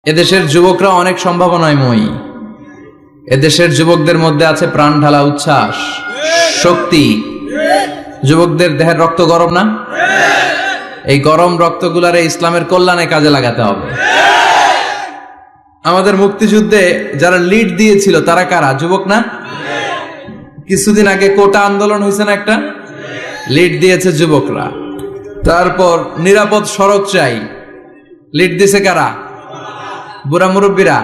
এদেশের যুবকরা অনেক সম্ভাবনাময়ী। এদেশের যুবকদের মধ্যে আছে প্রাণ ঢালা উচ্ছ্বাস, শক্তি। যুবকদের দেহের রক্ত গরম না? এই গরম রক্তগুলারে ইসলামের কল্যাণে কাজে লাগাতে হবে। আমাদের মুক্তিযুদ্ধে যারা লিড দিয়েছিল তারা কারা? যুবক না? কিছুদিন আগে কোটা আন্দোলন হয়েছে না, একটা লিড দিয়েছে যুবকরা। তারপর নিরাপদ সড়ক চাই, লিড দিছে কারা? বুড়া মুরব্বীরা,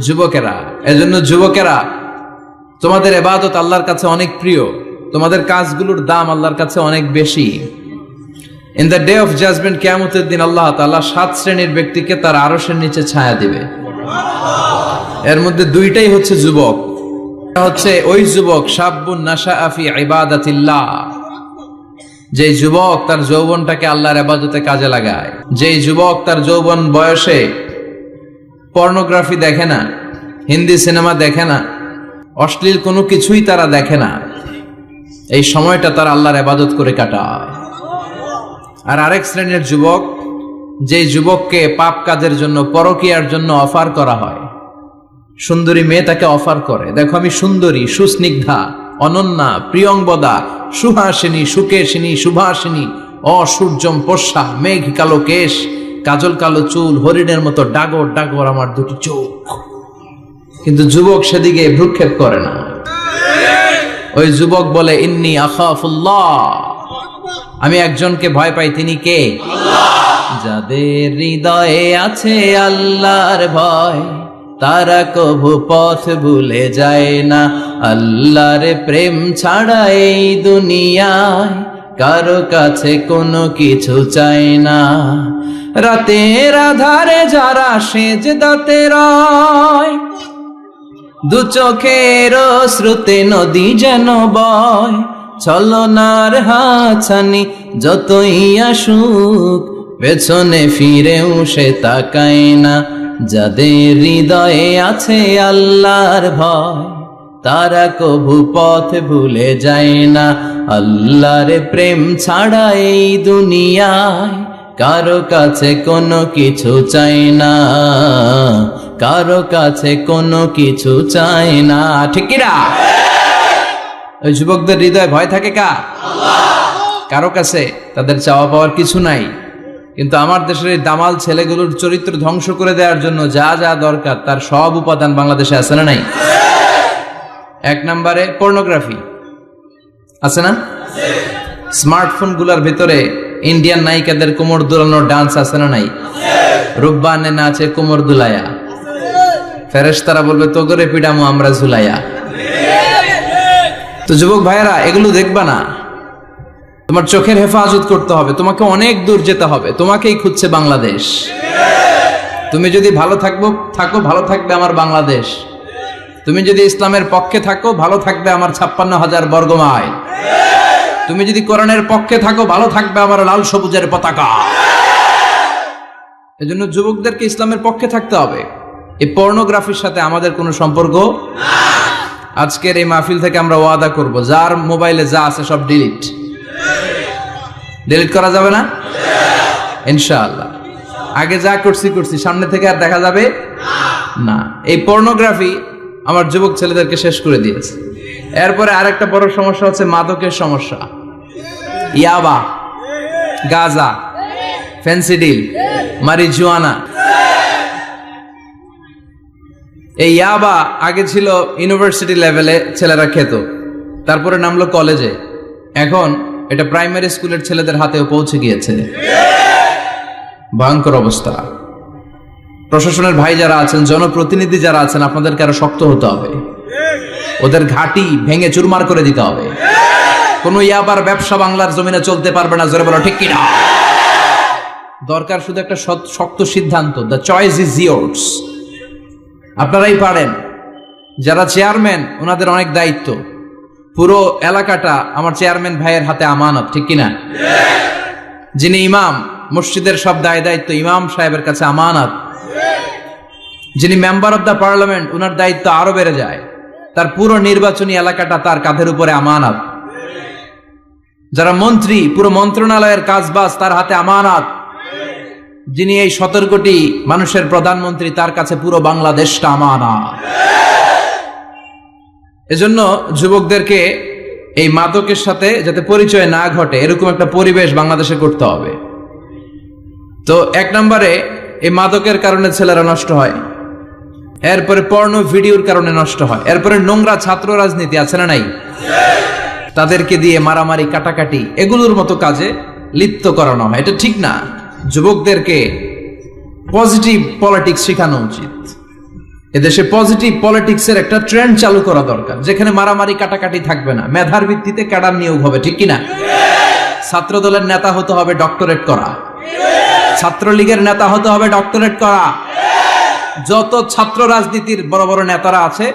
যুবকেরা। এজন্য যুবকেরা, তোমাদের ইবাদত আল্লাহর কাছে অনেক প্রিয়, তোমাদের কাজগুলোর দাম আল্লাহর কাছে অনেক বেশি। In the day of judgement, কিয়ামতের দিন আল্লাহ তাআলা 7 শ্রেণীর ব্যক্তিকে তার আরশের নিচে ছায়া দিবে। এর মধ্যে দুইটাই হচ্ছে যুবক। হচ্ছে ওই যুবক শাবুন নাশাআ ফি ইবাদাতিল্লাহ, যে যুবক তার যৌবনটাকে আল্লাহর ইবাদতে কাজে লাগায়, যে যুবক তার যৌবন বয়সে পর্নোগ্রাফি দেখে না, হিন্দি সিনেমা দেখে না, অশ্লীল কোনো কিছুই তারা দেখে না, এই সময়টা তারা আল্লাহর ইবাদত করে কাটায়। আর আরেক শ্রেণীর যুবক, যে যুবককে পাপ কাজের জন্য, পরকীয়ার জন্য অফার করা হয়। সুন্দরী মেয়ে তাকে অফার করে, দেখো আমি সুন্দরী, সুস্নিগ্ধা, অনন্যা, প্রিয়ংবদা, সুহাসিনী, সুকেশিনী, সুভাসিনী, অসূর্যম পোষা, মেঘ কালো কেশ, কাজল কালো চুল, হরিণের মতো ডাগর ডাগর আমার দুটি চোখ। কিন্তু যুবক সেদিকে ভ্রুক্ষেপ করে না। ওই যুবক বলে, ইন্নী আখাফুল্লাহ, আমি একজনকে ভয় পাই, তিনি কে? যাদের হৃদয়ে আছে আল্লাহর ভয়, তারা কভু পথ ভুলে যায় না। আল্লাহর প্রেম ছাড়া এই দুনিয়ায় কারো কাছে কোনো কিছু চায় না। রাতের আধারে যারা সেজদাতে রয়, দু চোখের শ্রুতে নদী যেন বয়। ছলনার হাতছানি যতই আসুক, পেছনে ফিরেও সে তাকায় না। যাদের হৃদয়ে আছে আল্লাহর ভয়, তারা কভু পথ ভুলে যায় না। আল্লাহর প্রেম ছাড়া এই দুনিয়ায় কারো কাছে কোনো কিছু চাই না, কারো কাছে কোনো কিছু চাই না। ঠিক কি না? ওই যুবকদের হৃদয়ে ভয় থাকে কার? কারো কাছে তাদের চাওয়া পাওয়ার কিছু নাই। কিন্তু আমার দেশের এই দামাল ছেলেগুলোর চরিত্র ধ্বংস করে দেওয়ার জন্য যা যা দরকার তার সব উপাদান বাংলাদেশে আছে না নাই? এক নম্বরে পর্নোগ্রাফি আছে না? স্মার্টফোন গুলার ভিতরে ইন্ডিয়ান নায়িকাদের কোমর দুলানোর ডান্স আছে না নাই? রূপবানে নাচে কোমর দুলায়া, ফেরেশতারা বলবে তোগরে পিডামো আমরা ঝুলাইয়া। তো যুবক ভাইয়েরা, এগুলো দেখবা না। তোমার চোখের হেফাজত করতে হবে, তোমাকে অনেক দূর যেতে হবে, তোমাকেই খুঁজছে বাংলাদেশ। তুমি যদি ভালো থাকো, ভালো থাকবে আমার বাংলাদেশ। তুমি যদি ইসলামের পক্ষে থাকো, ভালো থাকবে আমার 56,000 বর্গ মাইল। তুমি যদি কোরআনের পক্ষে থাকো, ভালো থাকবে আমার লাল সবুজের পতাকা। এজন্য যুবকদেরকে ইসলামের পক্ষে থাকতে হবে। এই পর্নোগ্রাফির সাথে আমাদের কোনো সম্পর্ক। আজকের এই মাহফিল থেকে আমরা ওয়াদা করব, যার মোবাইলে যা আছে সব ডিলিট করা যাবে না ইনশাআল্লাহ। আগে যা করছি সামনে থেকে আর দেখা যাবে না। এই পর্নোগ্রাফি আমার যুবক ছেলেদেরকে শেষ করে দিয়েছে। এরপরে আরেকটা বড় সমস্যা হচ্ছে মাদকের সমস্যা। ইয়াবা, গাঁজা, ফেন্সিডিল, মারিজুয়ানা। এই ইয়াবা আগে ছিল ইউনিভার্সিটি লেভেলে ছেলেরা খেত, তারপরে নামলো কলেজে, এখন এটা প্রাইমারি স্কুলের ছেলেদের হাতেও পৌঁছে গিয়েছে। ভয়ঙ্কর অবস্থা। প্রশাসনের ভাই যারা আছেন, জনপ্রতিনিধি যারা আছেন, আপনাদেরকে আরো শক্ত হতে হবে। ওদের ঘাঁটি ভেঙে চুরমার করে দিতে হবে। কোন ইয়াবার ব্যবসা বাংলার জমিনে চলতে পারবে না। জোরে বলো ঠিক কিনা? দরকার শুধু একটা শক্ত সিদ্ধান্ত। The choice is years. আপনারাই পারেন। যারা চেয়ারম্যান, ওনাদের অনেক দায়িত্ব। পুরো এলাকাটা আমার চেয়ারম্যান ভাইয়ের হাতে আমানত, ঠিক কিনা? যিনি ইমাম, মসজিদের সব দায় দায়িত্ব ইমাম সাহেবের কাছে আমানত। যিনি মেম্বার অব দ্য পার্লামেন্ট, ওনার দায়িত্ব আরো বেড়ে যায়। তার পুরো নির্বাচনী এলাকাটা তার কাঁধের উপরে আমানত। যারা মন্ত্রী, পুরো মন্ত্রণালয়ের কাজবাজ তার হাতে আমানত। যিনি এই 17 কোটি মানুষের প্রধানমন্ত্রী, তার কাছে পুরো বাংলাদেশটা আমানা। এজন্য যুবকদেরকে এই মাদকের সাথে যাতে পরিচয় না ঘটে এরকম একটা পরিবেশ বাংলাদেশে করতে হবে। তো 1 নম্বরে এই মাদকের কারণে ছেলেরা নষ্ট হয়, এরপরে পর্নো ভিডিওর কারণে নষ্ট হয়, এরপরে নোংরা ছাত্র রাজনীতি আছে না নাই, তাদেরকে দিয়ে মারামারি কাটাকাটি এগুলোর মতো কাজে লিপ্ত করানো হয়। এটা ঠিক না। যুবকদেরকে পজিটিভ পলিটিক্স শেখানো উচিত। এদেশে পজিটিভ পলিটিক্সের একটা ট্রেন্ড চালু করা দরকার, যেখানে মারামারি কাটাকাটি থাকবে না, মেধার ভিত্তিতে ক্যাডার নিয়োগ হবে, ঠিক কিনা? ছাত্র দলের নেতা হতে হবে ডক্টরেট করা, ছাত্রলীগের নেতা হতে হবে ডক্টরেট করা। যত ছাত্র রাজনীতির বড় বড় নেতারা আছে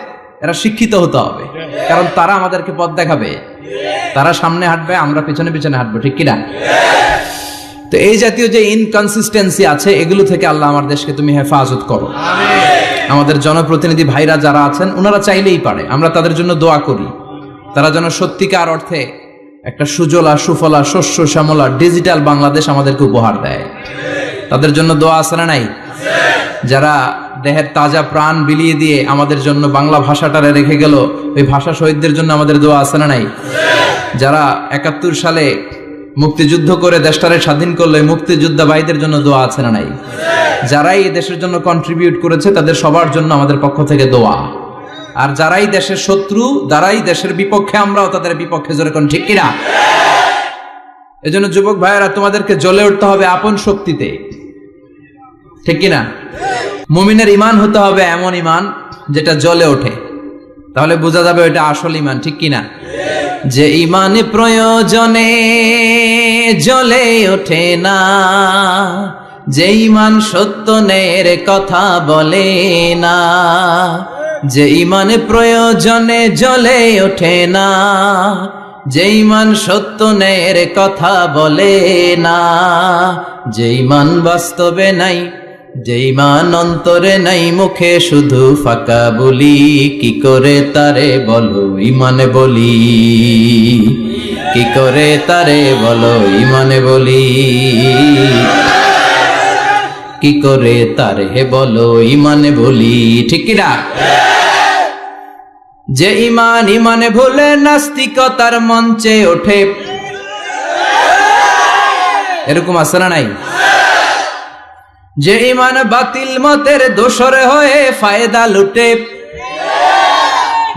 এরা শিক্ষিত হতে হবে, কারণ তারা আমাদেরকে পথ দেখাবে, তারা সামনে হাঁটবে, আমরা পিছনে পিছনে হাঁটবো, ঠিক কিনা? তো এই জাতীয় যে ইনকনসিস্টেন্সি আছে এগুলো থেকে আল্লাহ আমার দেশকে তুমি হেফাজত করো। আমাদের জনপ্রতিনিধি ভাইরা যারা আছেন ওনারা চাইলেই পারে, আমরা তাদের জন্য দোয়া করি, তারা যেন সত্যিকার অর্থে একটা সুজলা সুফলা শস্য শ্যামলা ডিজিটাল বাংলাদেশ আমাদেরকে উপহার দেয়। তাদের জন্য দোয়া আছে না নাই? যারা দেহের তাজা প্রাণ বিলিয়ে দিয়ে আমাদের জন্য বাংলা ভাষাটারে রেখে গেল, ওই ভাষা শহীদদের জন্য আমাদের দোয়া আছে না নাই? যারা 71 সালে মুক্তিযুদ্ধ করে দেশটারে স্বাধীন করলো, মুক্তিযোদ্ধা ভাইদের জন্য দোয়া আছে না নাই? যারাই এই দেশের জন্য কন্ট্রিবিউট করেছে তাদের সবার জন্য আমাদের পক্ষ থেকে দোয়া। আর যারাই দেশের শত্রু, যারাই দেশের বিপক্ষে, আমরাও তাদের বিপক্ষে, জোরে কোন ঠিক কিনা? এজন্য যুবক ভাইয়েরা তোমাদেরকে জ্বলে উঠতে হবে আপন শক্তিতে, ঠিক কিনা? মুমিনের ঈমান হতে হবে এমন ঈমান যেটা জ্বলে ওঠে, তাহলে বোঝা যাবে ওইটা আসল ঈমান, ঠিক কিনা? যে ঈমান প্রয়োজনে জ্বলে ওঠে না, যে ঈমান সত্য ন্যায়ের কথা বলে না, যে ঈমান প্রয়োজনে জ্বলে ওঠে না, যে ঈমান সত্য ন্যায়ের কথা বলে না, যে ঈমান বাস্তবে নাই, যে ঈমান অন্তরে নাই, মুখে শুধু ফাঁকা বলি, কি করে তারে বলো ঈমানে বলি, কি করে তারে বলো ঈমানে বলি, কি করে তারে বলো ঈমানে বলি, ঠিক কিনা? যে ঈমান ঈমানে ভুলে নাস্তিকতার মঞ্চে ওঠে, এরকম আছে না নাই? যে ঈমান বাতিল মতের দোসর হয়ে ফায়দা লুটে,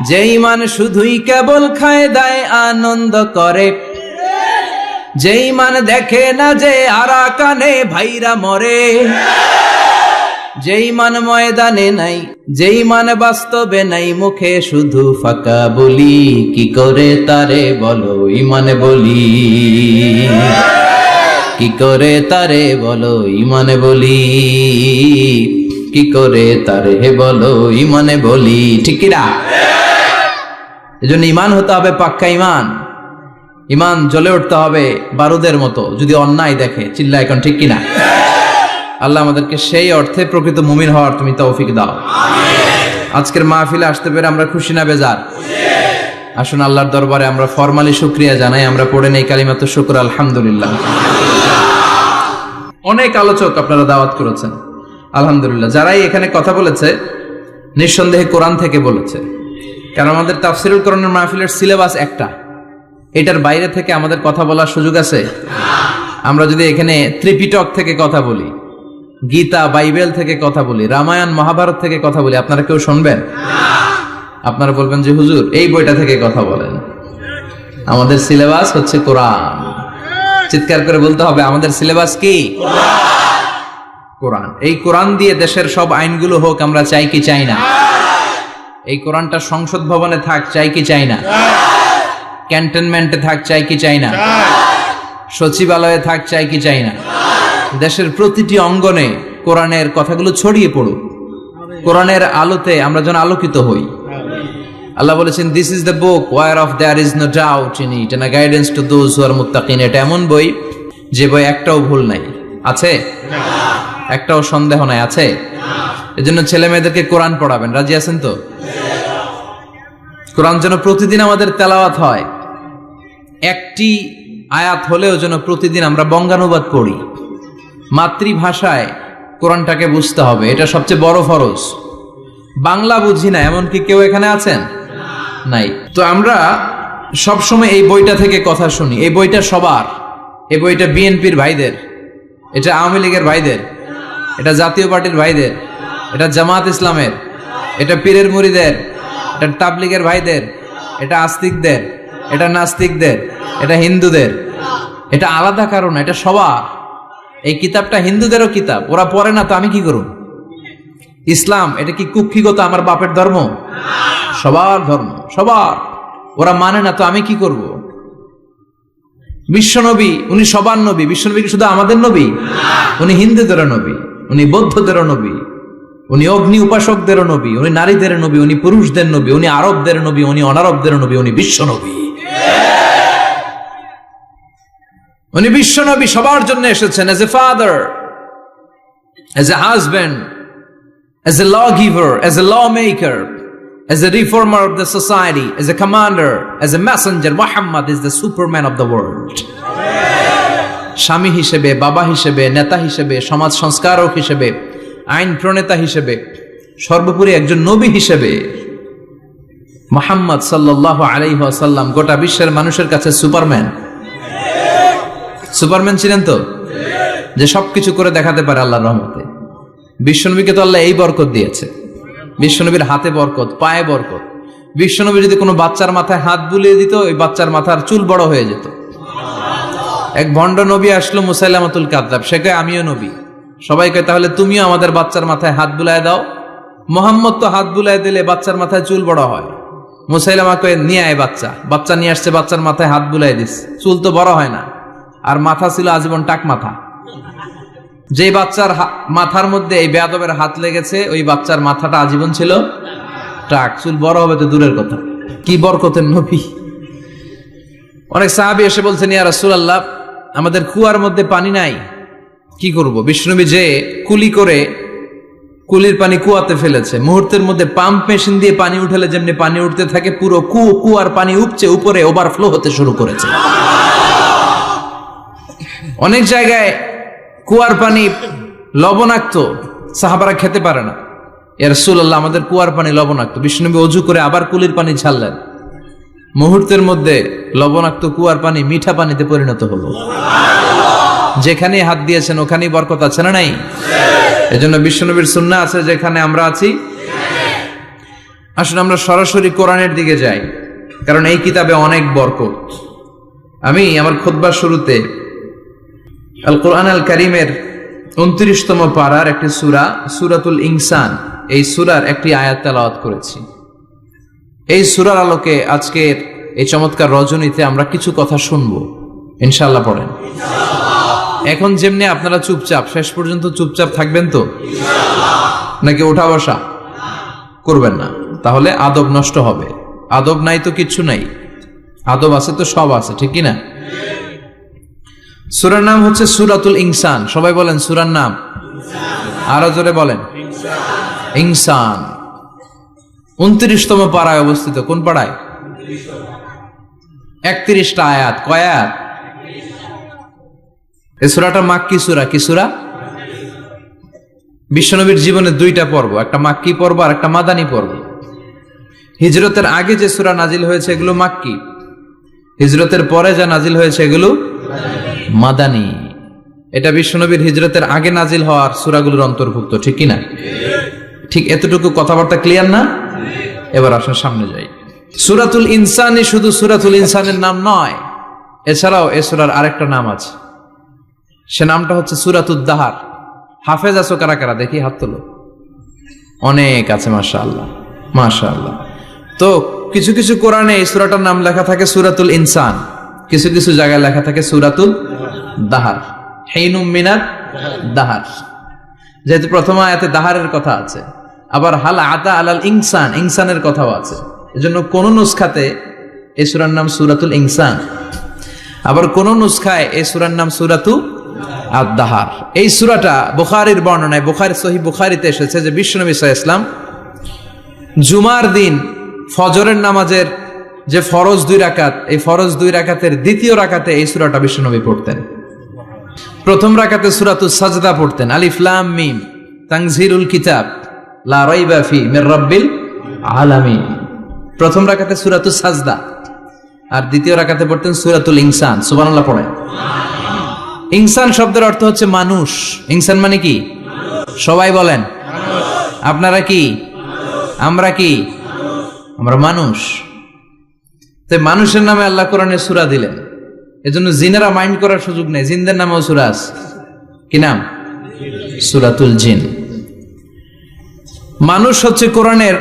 যে ঈমান শুধুই কেবল খায় দায় আনন্দ করে, যে ঈমান দেখে না যে আরাকানে ভাইরা মরে, যে ঈমান ময়দানে নাই, যে ঈমান বাস্তবে নাই, মুখে শুধু ফাঁকা বলি, কি করে তারে বলো ঈমানে বলি, কি করে তারে বলো ঈমানে বলি, কি করে তারে বলো ঈমানে বলি, ঠিক কিনা? এজন্য ঈমান হতে হবে পাক্কা ঈমান। ঈমান জ্বলে উঠতে হবে বারুদের মতো, যদি অন্যায় দেখে চিল্লা এখন, ঠিক কিনা? আল্লাহ আমাদেরকে সেই অর্থে প্রকৃত মুমিন হওয়ার তুমি তৌফিক দাও। আজকের মাহফিলে আসতে পেরে আমরা খুশি না বেজার? আসুন আল্লাহর দরবারে আমরা ফরমালি শুকরিয়া জানাই। আমরা পড়ে নেই কালিমাতু শুকর, আলহামদুলিল্লাহ। অনেক আলোচক আপনারা দাওয়াত করেছেন, আলহামদুলিল্লাহ। যারাই এখানে কথা বলেছে নিঃসন্দেহে কোরআন থেকে বলেছে, কারণ আমাদের তাফসিরুল কোরআনের মাহফিলের সিলেবাস একটা, এটার বাইরে থেকে আমাদের কথা বলার সুযোগ আছে? আমরা যদি এখানে ত্রিপিটক থেকে কথা বলি, গীতা বাইবেল থেকে কথা বলি, রামায়ণ মহাভারত থেকে কথা বলি, আপনারা কেউ শুনবেন? আপনারা বলবেন যে হুজুর এই বইটা থেকে কথা বলেন। আমাদের সিলেবাস হচ্ছে কোরআন। চিৎকার করে বলতে হবে, আমাদের সিলেবাস কি? কোরআন। এই কোরআন দিয়ে দেশের সব আইনগুলো হোক, আমরা চাই কি চাই না? এই কোরআনটা সংসদ ভবনে থাক, চাই কি চাই না? ক্যান্টনমেন্টে থাক, চাই কি চাই না? সচিবালয়ে থাক, চাই কি চাই না? দেশের প্রতিটি অঙ্গনে কোরআনের কথাগুলো ছড়িয়ে পড়ুক, কোরআনের আলোতে আমরা যেন আলোকিত হই। আল্লাহ বলেছেন, this is the book whereof there is no doubt in it and a guidance to those who are muttaqin। এটা এমন বই যে বই একটাও ভুল নাই, আছে? একটাও সন্দেহ নাই, আছে? এজন্য ছেলে মেয়েদেরকে কোরআন পড়াবেন, রাজি আছেন তো? কোরআন যেন প্রতিদিন আমাদের তেলাওয়াত হয়, একটি আয়াত হলেও যেন প্রতিদিন আমরা বঙ্গানুবাদ পড়ি। মাতৃভাষায় কোরআনটাকে বুঝতে হবে, এটা সবচেয়ে বড় ফরজ। বাংলা বুঝি না এমন কি কেউ এখানে আছেন? নাই। তো আমরা সবসময় এই বইটা থেকে কথা শুনি, এই বইটা সবার, এই বইটা বিএনপির ভাইদের, এটা আওয়ামী লীগের ভাইদের, এটা জাতীয় পার্টির ভাইদের, এটা জামাত ইসলামের, এটা পীরের মুরিদের, এটা তাবলীগের ভাইদের, এটা আস্তিকদের, এটা নাস্তিকদের, এটা হিন্দুদের। এটা আলাদা কারণ, এটা সবার। এই কিতাবটা হিন্দুদেরও কিতাব, ওরা পড়ে না তো আমি কি করব? ইসলাম এটা কি কুক্ষিগত আমার বাপের ধর্ম? সবার ধর্ম, সবার। ওরা মানে না তো আমি কি করব? বিশ্বনবী উনি সবার নবী। বিশ্বনবী কি শুধু আমাদের নবী? উনি হিন্দুদেরও নবী, উনি বৌদ্ধদেরও নবী, উনি অগ্নি উপাসকদেরও নবী, উনি নারীদের নবী, উনি পুরুষদের নবী, উনি আরবদের নবী, উনি অনারবদের নবী, উনি বিশ্বনবী। উনি বিশ্বনবী সবার জন্য এসেছেন, as a father, as a husband, as a lawgiver, as a lawmaker, as a reformer of the society, as a commander, as a messenger. Muhammad is the superman of the world. স্বামী হিসেবে, বাবা হিসেবে, নেতা হিসেবে, সমাজ সংস্কারক হিসেবে, আইন প্রণেতা হিসেবে, সর্বোপরি একজন নবী হিসেবে মুহাম্মদ সাল্লাল্লাহু আলাইহি ওয়াসাল্লাম গোটা বিশ্বের মানুষের কাছে সুপারম্যান। সুপারম্যান ছিলেন তো, যে সবকিছু করে দেখাতে পারে আল্লাহর রহমতে। বিশ্বনবীকে তো আল্লাহ এই বরকত দিয়েছে, বিশ্বনবীর হাতে বরকত, পায়ে বরকত। বিশ্বনবী যদি কোনো বাচ্চার মাথায় হাত বুলিয়ে দিত, ওই বাচ্চার মাথার চুল বড় হয়ে যেত। এক ভণ্ড নবী আসলো, মুসাইলামাতুল কাযযাব, সে কয় আমিও নবী। সবাই কয় তাহলে তুমিও আমাদের বাচ্চার মাথায় হাত বুলায় দাও। মোহাম্মদ তো হাত বুলায় দিলে বাচ্চার মাথায় চুল বড় হয়। মুসাইলামা কয় নিয়ে আয় বাচ্চা। বাচ্চা নিয়ে আসছে, বাচ্চার মাথায় হাত বুলায় দিস, চুল তো বড় হয় না। আর মাথা ছিল আজীবন টাক মাথা। যে বাচ্চার মাথার মধ্যে এই বেয়াদবের হাত লেগেছে, ওই বাচ্চার মাথাটা আজীবন ছিল টাক, চুল বড় হবে তো দূরের কথা। কি বরকতের নবী! অনেক সাহাবী এসে বলছেন, ইয়া রাসূলুল্লাহ, আমাদের কুয়ার মধ্যে পানি নাই, কি করব? বিশ্বনবী যে কুলি করে কুলির পানি কুয়াতে ফেলেছে, মুহূর্তের মধ্যে পাম্প মেশিন দিয়ে পানি উঠালে যেমনি পানি উঠতে থাকে, পুরো কুয়ার পানি উপচে উপরে ওভারফ্লো হতে শুরু করেছে। অনেক জায়গায় কুয়ার পানি লবণাক্ত, সাহাবারা খেতে পারে না। ইয়া রাসূলুল্লাহ, আমাদের কুয়ার পানি লবণাক্ত। বিশ্বনবী ওযু করে আবার কুলির পানি ছাড়লেন, মুহূর্তের মধ্যে লবণাক্ত কুয়ার পানি মিঠা পানিতে পরিণত হলো। যেখানে হাত দিয়েছেন ওখানেই বরকত আছে না নাই? এজন্য বিশ্বনবীর সুন্নাহ আছে, যেখানে আমরা আছি। আসুন আমরা সরাসরি কোরআনের দিকে যাই, কারণ এই কিতাবে অনেক বরকত। আমি আমার খুতবার শুরুতে আল কোরআন আল কারীমের 29তম পারার একটি সূরা, সূরাতুল ইনসান, এই সূরার একটি আয়াত তেলাওয়াত করেছি। এই সূরার আলোকে আজকের এই চমৎকার রজনীতে আমরা কিছু কথা শুনবো ইনশাআল্লাহ। পড়েন। এখন যেমনি আপনারা চুপচাপ, শেষ পর্যন্ত চুপচাপ থাকবেন তো নাকি ওঠা বসা করবেন না? তাহলে আদব নষ্ট হবে। আদব নাই তো কিচ্ছু নাই, আদব আছে তো সব আছে, ঠিক কি না? সূরার নাম হচ্ছে সূরাতুল ইনসান। সবাই বলেন সূরার নাম, আরো জোরে বলেন ইনসান। 29তম পারায় অবস্থিত। কোন পাড়ায়? 31টা আয়াত। কয় আয়াত? এই সূরাটা মাক্কি সূরা। কি সূরা? বিশ্বনবীর জীবনে দুইটা পর্ব, একটা মাক্কি পর্ব আর একটা মাদানী পর্ব। হিজরতের আগে যে সূরা নাজিল হয়েছে এগুলো মাক্কি, হিজরতের পরে যা নাজিল হয়েছে এগুলো মাদানী। এটা বিশ্বনবীর হিজরতের আগে নাজিল হওয়ার সূরাগুলোর অন্তর্ভুক্ত, ঠিক কি না? ঠিক এতটুকু কথাবার্তা ক্লিয়ার না? এবার আসুন সামনে যাই। সূরাতুল ইনসানই শুধু সূরাতুল ইনসানের নাম নয়, এছাড়াও এ সূরার আরেকটা নাম আছে, সে নামটা হচ্ছে সূরাতুদ দাহার। হাফেজ আছো কারা কারা? দেখি হাত তোলো। অনেক আছে, মাশাআল্লাহ মাশাআল্লাহ। তো কিছু কিছু কোরআনে এই সূরাটার নাম লেখা থাকে সূরাতুল ইনসান, কিছু কিছু জায়গায় লেখা থাকে সূরাতুল দাহার, হিনুম মিনাত দাহার। যেহেতু প্রথম আয়াতে দাহারের কথা আছে, আবার হাল আতা আলাল ইনসান, ইনসানের কথাও আছে, এজন্য কোন নুসখাতে এই সূরার নাম সূরাতুল ইনসান, আবার কোন নুসখায় এই সূরার নাম সূরাতু আদ-দাহার। এই সূরাটা বুখারীর বর্ণনায়, বুখারী সহিহ বুখারীতে এসেছে যে বিশ্বনবী সাল্লাল্লাহু আলাইহি ওয়াসাল্লাম জুমার দিন ফজরের নামাজের যে ফরজ 2 রাকাত, এই ফরজ 2 রাকাতের দ্বিতীয় রাকাতে এই সূরাটা বিশ্বনবী পড়তেন। প্রথম রাকাতে সূরাতুস সাজদা পড়তেন, আলিফ লাম মিম তানজিলুল কিতাব লা রাইবা ফি মির রাব্বিল আলামিন। প্রথম রাকাতে সূরাতুস সাজদা, আর দ্বিতীয় রাকাতে পড়তেন সূরাতুল ইনসান। সুবহানাল্লাহ পড়েন। ইনসান শব্দের অর্থ হচ্ছে মানুষ। ইনসান মানে কি? সবাই বলেন। আপনারা কি? আমরা কি? আমরা মানুষ। তো মানুষের নামে আল্লাহ কোরআনে সূরা দিলেন, এজন্য জিনেরা মাইন্ড করার সুযোগ নেই। জিনদের নামেও সূরা আছে। কি নাম? সূরাতুল জিন। মানুষ হচ্ছে কোরআনের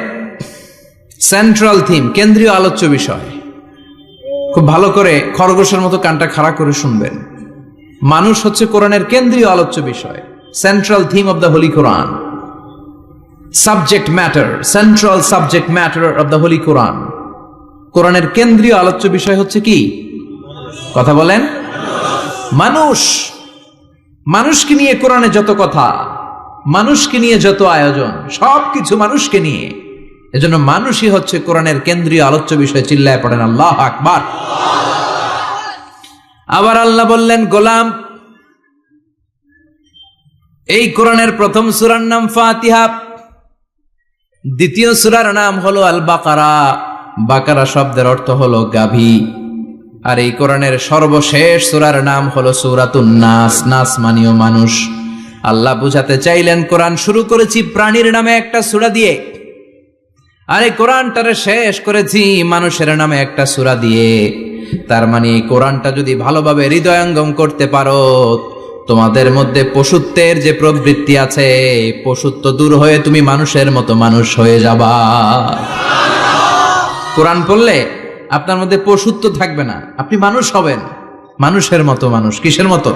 সেন্ট্রাল থিম, কেন্দ্রীয় আলোচ্য বিষয়। খুব ভালো করে খরগোশের মতো কানটা খাড়া করে শুনবেন। মানুষ হচ্ছে কোরআনের কেন্দ্রীয় আলোচ্য বিষয়, central theme of the holy Quran, subject matter, central subject matter of the holy Quran. কোরআনের কেন্দ্রীয় আলোচ্য বিষয় হচ্ছে কি? কথা বলেন। মানুষ। মানুষকে নিয়ে কোরআনে যত কথা, মানুষকে নিয়ে যত আয়োজন, সবকিছু মানুষকে নিয়ে। এজন্য মানুষই হচ্ছে কোরআনের কেন্দ্রীয় আলোচ্য বিষয়। চিল্লায় পড়েন আল্লাহু আকবার। আবার আল্লাহ বললেন, গোলাম, এই কোরআনের প্রথম সূরার নাম ফাতিহা, দ্বিতীয় সূরার নাম হলো আল বাকারা। বাকারা শব্দের অর্থ হলো গাভী। আর এই কোরআনের সর্বশেষ সূরার নাম হলো সূরাতুন নাস। নাস মানেও মানুষ। আল্লাহ বুঝাতে চাইলেন, কোরআন শুরু করেছি প্রাণীর নামে একটা সূরা দিয়ে, আর এই কোরআনটারে শেষ করেছি মানুষের নামে একটা সূরা দিয়ে। তার মানে এই কোরআনটা যদি ভালোভাবে হৃদয়ঙ্গম করতে পারো, তোমাদের মধ্যে পশুত্বের যে প্রবৃত্তি আছে, পশুত্ব দূর হয়ে তুমি মানুষের মতো মানুষ হয়ে যাবা। কোরআন পড়লে আপনার মধ্যে পশুত্ব থাকবে না, আপনি মানুষ হবেন, মানুষের মতো মানুষ। কিসের মতো?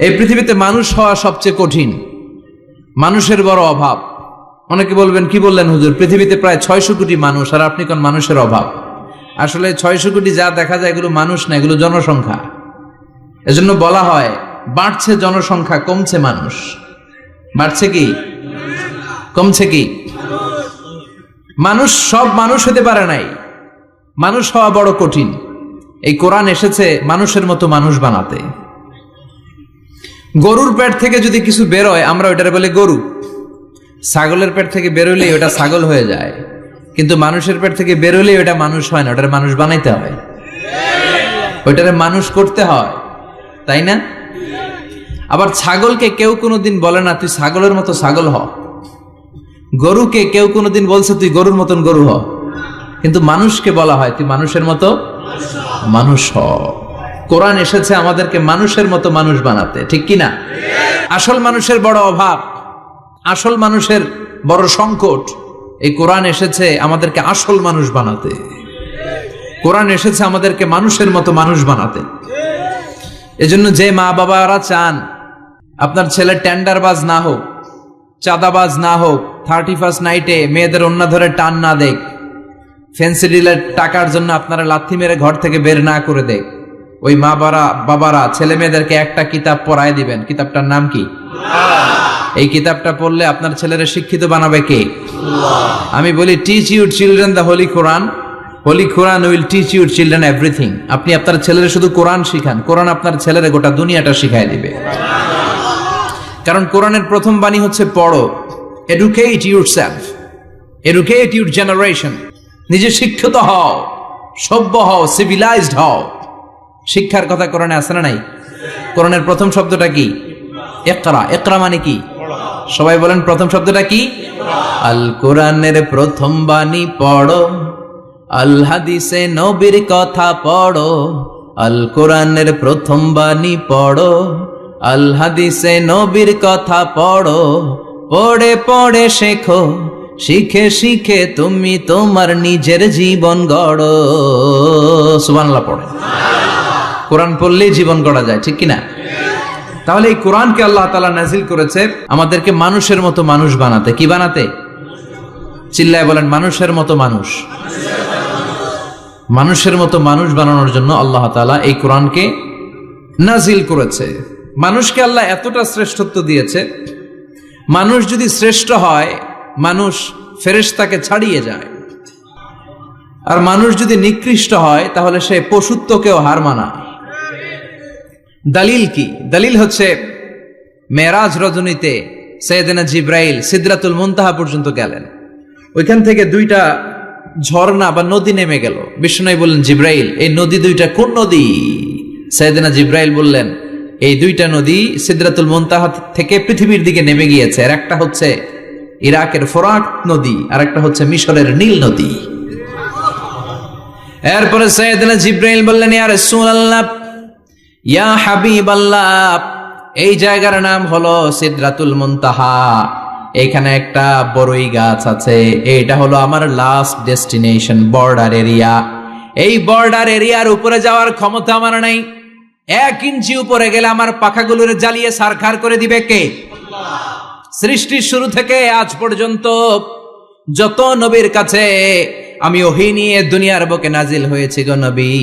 এই পৃথিবীতে মানুষ হওয়া সবচেয়ে কঠিন, মানুষের বড় অভাব। অনেকে বলবেন, কি বললেন হুজুর, পৃথিবীতে প্রায় 600 কোটি মানুষ, আর আপনি কোন মানুষের অভাব? আসলে 600 কোটি যা দেখা যায় এগুলো মানুষ না, এগুলো জনসংখ্যা। এজন্য বলা হয় বাড়ছে জনসংখ্যা, কমছে মানুষ। বাড়ছে কি কমছে কি? মানুষ সব মানুষ হতে পারে নাই, মানুষ হওয়া বড় কঠিন। এই কোরআন এসেছে মানুষের মতো মানুষ বানাতে। গরুর পেট থেকে যদি কিছু বেরোয় আমরা ওইটারে বলে গরু, ছাগলের পেট থেকে বেরোলে ওটা ছাগল হয়ে যায়, কিন্তু মানুষের পেট থেকে বেরোলে ওটা মানুষ হয় না, ওটারে মানুষ বানাইতে হয়, ওইটারে মানুষ করতে হয়, তাই না? আবার ছাগলকে কেউ কোনোদিন বলে না তুই ছাগলের মতো ছাগল হ, গরুকে কেউ কোনোদিন বলছে তুই গরুর মতন গরু হ, কিন্তু মানুষকে বলা হয় তুই মানুষের মতো মানুষ হ। কোরআন এসেছে আমাদেরকে মানুষের মতো মানুষ বানাতে, ঠিক কি না? আসল মানুষের বড় অভাব, আসল মানুষের বড় সংকট। এই কোরআন এসেছে আমাদেরকে আসল মানুষ বানাতে। কোরআন এসেছে আমাদেরকে মানুষের মতো মানুষ বানাতে। এজন্য যে মা বাবারা চান আপনার ছেলে টেন্ডারবাজ না হোক, চাঁদাবাজ না হোক, 31st নাইটে মেয়েদের ওন্না ধরে টান না দেখ, ফ্যান্সি ডিলের টাকার জন্য আপনারা লাথি মেরে ঘর থেকে বের না করে দেখ, ওই মা বাবারা ছেলে মেয়েদেরকে একটা কিতাব পড়ায় দিবেন। কিতাবটার নাম কি? এই কিতাবটা পড়লে আপনার ছেলেরা শিক্ষিত বানাবে কে? আমি বলি teach your children the holy Quran, holy Quran will teach your children everything. আপনি আপনার ছেলেরা শুধু কোরআন শিখান, কোরআন আপনার ছেলেরা গোটা দুনিয়াটা শিখাই দিবে। কারণ কোরআনের প্রথম বাণী হচ্ছে পড়ো, educate yourself, educate your generation. নিজে শিক্ষিত হও, সভ্য হও, সিভিলাইজড হও। শিক্ষার কথা কোরআনে আছে না নাই? কোরআনের প্রথম শব্দটা কি? ইকরা। ইকরা মানে কি? সবাই বলেন প্রথম শব্দটা কি? আল কোরআনের প্রথম বাণী পড়ো, আল হাদিসে নবীর কথা পড়ো। আল কোরআনের প্রথম বাণী পড়ো, আল হাদিসে নবীর কথা পড়ো। পড়ে পড়ে শেখো, শিখে শিখে তুমি তোমার নিজের জীবন গড়ো। সুবহানাল্লাহ পড়ে। কোরআন পড়লেই জীবন গড়া যায়, ঠিক কিনা? তাহলে এই কোরআনকে আল্লাহ তাআলা নাজিল করেছে আমাদেরকে মানুষের মতো মানুষ বানাতে। কি বানাতে? চিল্লায় বলেন মানুষের মতো মানুষ। মানুষের মতো মানুষ বানানোর জন্য আল্লাহ তাআলা এই কোরআনকে নাজিল করেছে। মানুষকে আল্লাহ এতটা শ্রেষ্ঠত্ব দিয়েছে, মানুষ যদি শ্রেষ্ঠ হয় মানুষ ফেরেশতাকে ছাড়িয়ে যায়, আর মানুষ যদি নিকৃষ্ট হয় তাহলে সে পশুত্বকেও হার মানায়। দলিল কি? দলিল হচ্ছে মেরাজ রজনীতে সাইয়েদনা জিব্রাইল সিদরাতুল মুনতাহা পর্যন্ত গেলেন, ওইখান থেকে দুইটা ঝর্ণা বা নদী নেমে গেল। বিষ্ণু বললেন, জিব্রাইল এই নদী দুইটা কোন নদী? সাইয়েদনা জিব্রাইল বললেন, এই দুইটা নদী সিদরাতুল মুনতাহা থেকে পৃথিবীর দিকে নেমে গিয়েছে। আর একটা হচ্ছে ইরাকের ফোরাত নদী, আর একটা হচ্ছে মিশরের নীল নদী। এরপরে সাইয়েদনা জিব্রাইল বললেন, ইয়া রাসূলুল্লাহ, ইয়া হাবিবাল্লাহ, এই জায়গার নাম হলো সিদরাতুল মুনতাহা, এখানে একটা বড়ই গাছ আছে, এটা হলো আমার লাস্ট ডেস্টিনেশন, বর্ডার এরিয়া। এই বর্ডার এরিয়ার উপরে যাওয়ার ক্ষমতা আমার নাই। 1 ইঞ্চি উপরে গেলে আমার পাখাগুলোর জ্বালিয়ে সারখার করে দিবে কে? সৃষ্টির শুরু থেকে আজ পর্যন্ত যত নবীর কাছে আমি ওহী নিয়ে দুনিয়ার বুকে নাজিল হয়েছি গো নবী,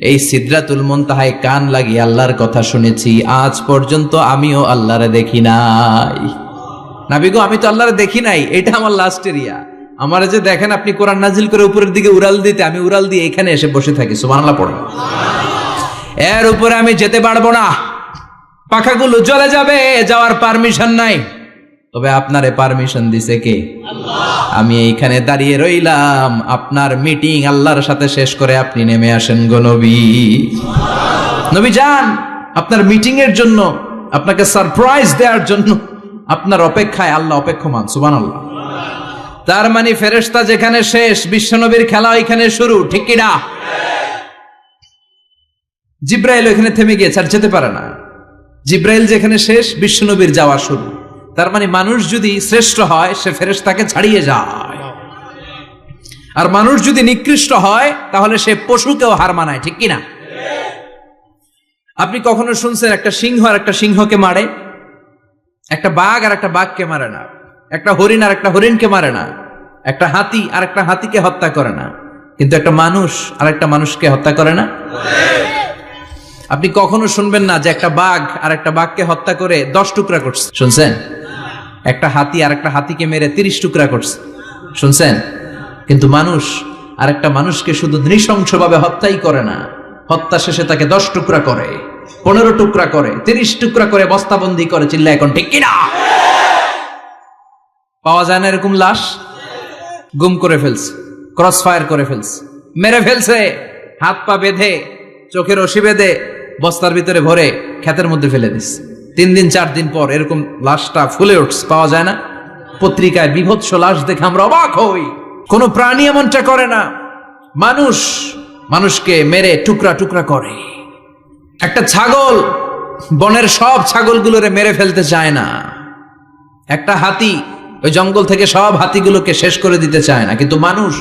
এই সিদরাতুল মুনতাহায় কান লাগিয়ে আল্লাহর কথা শুনেছি। আজ পর্যন্ত আমিও আল্লাহরে দেখি নাই। নবী গো, আমি তো আল্লাহরে দেখি নাই, এটা আমার লাস্ট এরিয়া। আমার যে দেখেন আপনি কোরআন নাজিল করে উপরের দিকে উড়াল দিতে, আমি উড়াল দিয়ে এখানে এসে বসে থাকি। সুবহানাল্লাহ পড়েন। এর উপরে আমি যেতে পারবো না, পাখাগুলো জ্বলে যাবে, যাওয়ার পারমিশন নাই। তবে আপনারে পারমিশন দিছে কে? আল্লাহ। আমি এইখানে দাঁড়িয়ে রইলাম, আপনার মিটিং আল্লাহর সাথে শেষ করে আপনি নেমে আসেন গো নবী। নবী যান, আপনার মিটিং এর জন্য, আপনাকে সারপ্রাইজ দেওয়ার জন্য আপনার অপেক্ষায় আল্লাহ অপেক্ষমান। সুবহানাল্লাহ। তার মানে ফেরেশতা যেখানে শেষ, বিশ্বনবীর খেলা ওইখানে শুরু, ঠিক কি না? জিব্রাইল ওইখানে থেমে গিয়েছে, আর যেতে পারে না। জিব্রাইল যেখানে শেষ, বিশ্বনবীর যাওয়া শুরু। তার মানে মানুষ যদি শ্রেষ্ঠ হয়, সে ফেরেশতাকে ছাড়িয়ে যায়, আর মানুষ যদি নিকৃষ্ট হয়, তাহলে সে পশুকেও হার মানায়, ঠিক কিনা? আপনি কখনো শুনছেন একটা সিংহ আর একটা সিংহকে মারে? একটা বাঘ আর একটা বাঘকে মারে না, একটা হরিণ আর একটা হরিণকে মারে না, একটা হাতি আর একটা হাতিকে হত্যা করে না, কিন্তু একটা মানুষ আর একটা মানুষকে হত্যা করে না? আপনি কখনো শুনবেন না যে একটা বাঘ আর একটা বাঘকে হত্যা করে 10 টুকরা করছে? শুনছেন? একটা হাতি আর একটা হাতিকে মেরে 30 টুকরা করছে? শুনছেন? কিন্তু মানুষ আর একটা মানুষকে শুধু নৃশংসভাবে হত্যাই করে না, হত্যা শেষে তাকে 10 টুকরা করে, 15 টুকরা করে, 30 টুকরা করে বস্তাবন্দি করে। চিল্লা এখন ঠিক কিনা? পাওয়া যায় না এরকম লাশ? গুম করে ফেলছে, ক্রস ফায়ার করে ফেলছে, মেরে ফেলছে, হাত পা বেঁধে, চোখের রশি বেঁধে, বস্তার ভিতরে ভরে ক্ষেতের মধ্যে ফেলে দিস। 3 দিন 4 দিন পর এরকম লাশটা ফুলে উঠছে, পাওয়া যায় না। পত্রিকায় বিভৎস লাশ দেখে আমরা অবাক হই। কোন প্রাণী এমনটা করে না। মানুষ মানুষকে মেরে টুকরা টুকরা করে। একটা ছাগল বনের সব ছাগলগুলোরে মেরে ফেলতে চায় না। একটা হাতি ওই জঙ্গল থেকে সব হাতিগুলোকে শেষ করে দিতে চায় না, কিন্তু মানুষ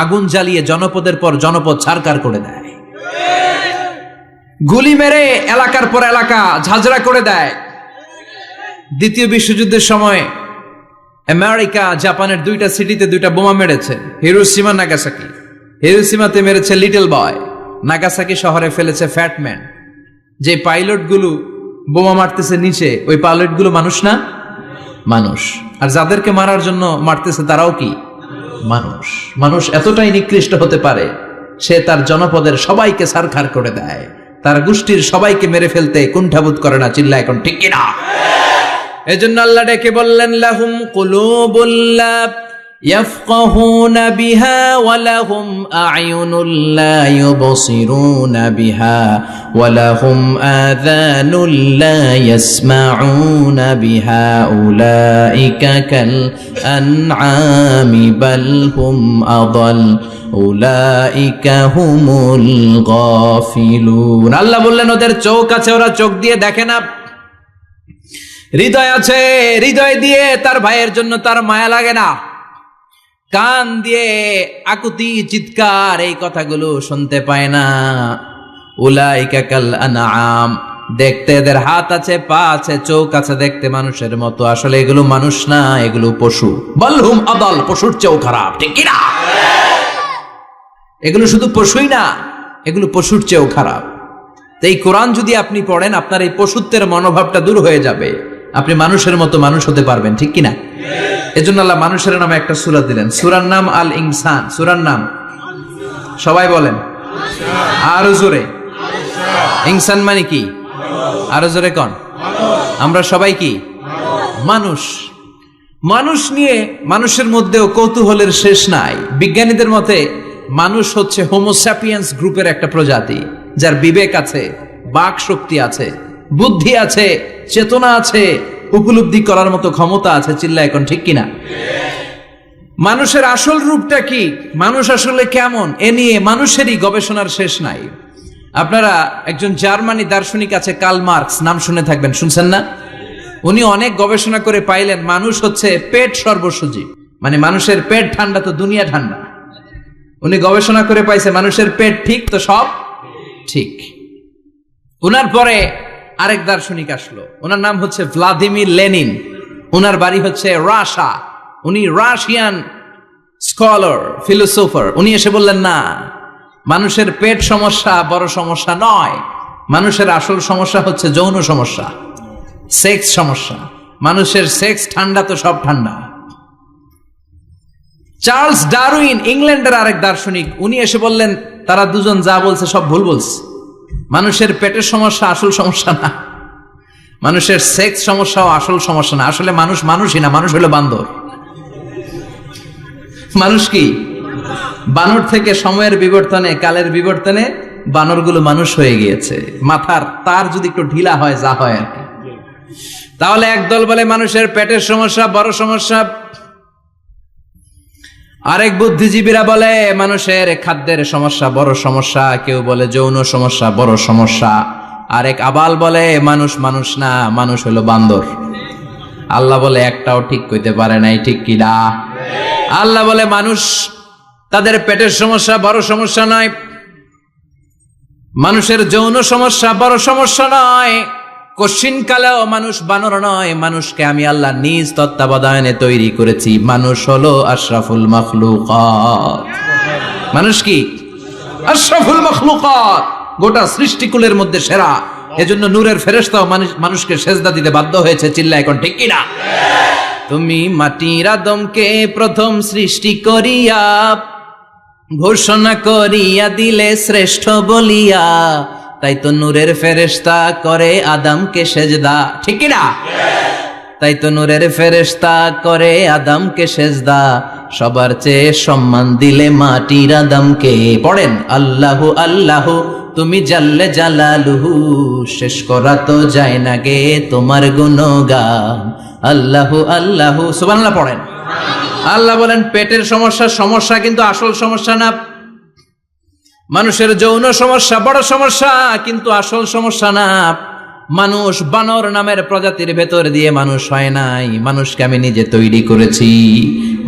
আগুন জ্বালিয়ে জনপদের পর জনপদ ছারকার করে দেয়, গুলি মেরে এলাকার পর এলাকা ঝাঁঝরা করে দেয়। দ্বিতীয় বিশ্বযুদ্ধের সময় আমেরিকা জাপানের 2টা সিটিতে 2টা বোমা মেরেছে, হিরোশিমা নাগাসাকি। হিরোশিমাতে মেরেছে লিটল বয়, নাগাসাকি শহরে ফেলেছে ফ্যাটম্যান। যে পাইলটগুলো বোমা মারতেছে নিচে, ওই পাইলটগুলো মানুষ না? মানুষ। আর যাদেরকে মারার জন্য মারতেছে তারাও কি মানুষ? মানুষ এতটাই নিকৃষ্ট হতে পারে, সে তার জনপদের সবাইকে ছারখার করে দেয়, তার গোষ্ঠীর সবাইকে মেরে ফেলতে কুণ্ঠাবোধ করে না। চিল্লা এখন ঠিক কিনা? এজন্য আল্লাহ ডেকে বললেন, লাহুম কুলুবুল লা ইয়াফকাহুনা বিহা ওয়া লাহুম আ'য়ুনুল লা ইউবসিরুনা বিহা ওয়া লাহুম আযানুল লা ইয়াসমাউনা বিহা উলাইকা কাল আনআমি বাল হুম আদাল উলাইকা হুমুল গাফিলুন। আল্লাহ বললেন, ওদের চোখ আছে, ওরা চোখ দিয়ে দেখে না। হৃদয় আছে, হৃদয় দিয়ে তার ভাইয়ের জন্য তার মায়া লাগে না। কান দিয়ে আকুতি চিৎকার এই কথাগুলো শুনতে পায় না। উলাইকা কাল আনআম, দেখতে এদের হাত আছে, পা আছে, চোখ আছে, দেখতে মানুষের মতো, আসলে এগুলো মানুষ না, এগুলো পশু। বালহুম আদাল, পশুর চেয়েও খারাপ, ঠিক কি না? এগুলো শুধু পশুই না, এগুলো পশুর চেয়েও খারাপ। তো এই কোরআন যদি আপনি পড়েন, আপনার এই পশুত্বের মনোভাবটা দূর হয়ে যাবে, আপনি মানুষের মতো মানুষ হতে পারবেন, ঠিক কিনা? এজন্য আল্লাহ মানুষের নামে একটা সূরা দিলেন, সূরার নাম আল ইনসান। সূরার নাম সবাই বলেন, আর জোরে। ইনসান মানে কি? আরো জোরে কোন? আমরা সবাই কি মানুষ। মানুষ নিয়ে মানুষের মধ্যেও কৌতূহলের শেষ নাই। বিজ্ঞানীদের মতে মানুষ হচ্ছে হোমোস্যাপিয়েন্স গ্রুপের একটা প্রজাতি, যার বিবেক আছে, বাক শক্তি আছে, বুদ্ধি আছে, চেতনা আছে, উপলব্ধি করার মতো ক্ষমতা আছে। চিল্লা এখন ঠিক কিনা? মানুষের আসল রূপটা কি, মানুষ আসলে কেমন, এ নিয়ে মানুষেরই গবেষণার শেষ নাই। আপনারা একজন জার্মানি দার্শনিক আছে কার্ল মার্কস, নাম শুনে থাকবেন, শুনছেন না? উনি অনেক গবেষণা করে পাইলেন মানুষ হচ্ছে পেট সর্বসজীব, মানে মানুষের পেট ঠান্ডা তো দুনিয়া ঠান্ডা। উনি গবেষণা করে পাইছে মানুষের পেট ঠিক তো সব ঠিক। উনার পরে আরেক দার্শনিক আসলো, ওনার নাম হচ্ছে ভ্লাদিমির লেনিন। ওনার বাড়ি হচ্ছে রাশিয়া, উনি রাশিয়ান স্কলার, ফিলোসোফার। উনি এসে বললেন না, মানুষের পেট সমস্যা বড় সমস্যা নয়, মানুষের আসল সমস্যা হচ্ছে যৌন সমস্যা, সেক্স সমস্যা। মানুষের সেক্স ঠান্ডা তো সব ঠান্ডা। চার্লস ডারউইন, ইংল্যান্ডের আরেক দার্শনিক, উনি এসে বললেন তারা দুজন যা বলছে সব ভুল বলছে, মানুষের পেটের সমস্যা আসল সমস্যা না, মানুষের সেক্স সমস্যাও আসল সমস্যা না। আসলে মানুষ মানুষই না, মানুষ হলো বান্দর। মানুষ কি বানর থেকে সময়ের বিবর্তনে, কালের বিবর্তনে বানরগুলো মানুষ হয়ে গিয়েছে। মাথার তার যদি একটু ঢিলা হয়, যা হয় আর কি। তাহলে একদল বলে মানুষের পেটের সমস্যা বড় সমস্যা, আরেক বুদ্ধিজীবীরা বলে মানুষের খাদ্যের সমস্যা বড় সমস্যা, কেউ বলে যৌন সমস্যা বড় সমস্যা, আরেক আবাল বলে মানুষ মানুষ না, মানুষ হলো বান্দর। আল্লাহ বলে একটাও ঠিক কইতে পারে নাই, ঠিক কি না? আল্লাহ বলে মানুষ তাদের পেটের সমস্যা বড় সমস্যা নয়, মানুষের যৌন সমস্যা বড় সমস্যা নয়, কশিন কালেও মানুষ বানর নয়। মানুষকে আমি আল্লাহ নিজ তত্ত্বাবধানে তৈরি করেছি। মানুষ হলো আশরাফুল মাখলুকাত। মানুষ কি আশরাফুল মাখলুকাত, গোটা সৃষ্টিকুলের মধ্যে সেরা। এজন্য নূরের ফেরেশতাও মানুষকে সেজদা দিতে বাধ্য হয়েছে। চিল্লা এখন ঠিক কিনা? তুমি মাটির আদমকে প্রথম সৃষ্টি করিয়া ঘোষণা করিয়া দিলে শ্রেষ্ঠ বলিয়া, তাই তো নূরের ফেরেশতা করে আদমকে সেজদা, ঠিক কিনা? তাই তো নূরের ফেরেশতা করে আদমকে সেজদা, সবার চেয়ে সম্মান দিলে মাটির আদমকে। পড়েন আল্লাহু আল্লাহু তুমি জাল্লে জালালুহু, শেষ করা তো যায় না গে তোমার গুণগান। আল্লাহু আল্লাহু সুবহানাল্লাহ পড়েন। আল্লাহ বলেন পেটের সমস্যা সমস্যা, কিন্তু আসল সমস্যা না। মানুষের যৌন সমস্যা বড় সমস্যা, কিন্তু আসল সমস্যা না। মানুষ বানর নামের প্রজাতির ভেতর দিয়ে মানুষ হয় নাই, মানুষকে আমি নিজে তৈরি করেছি।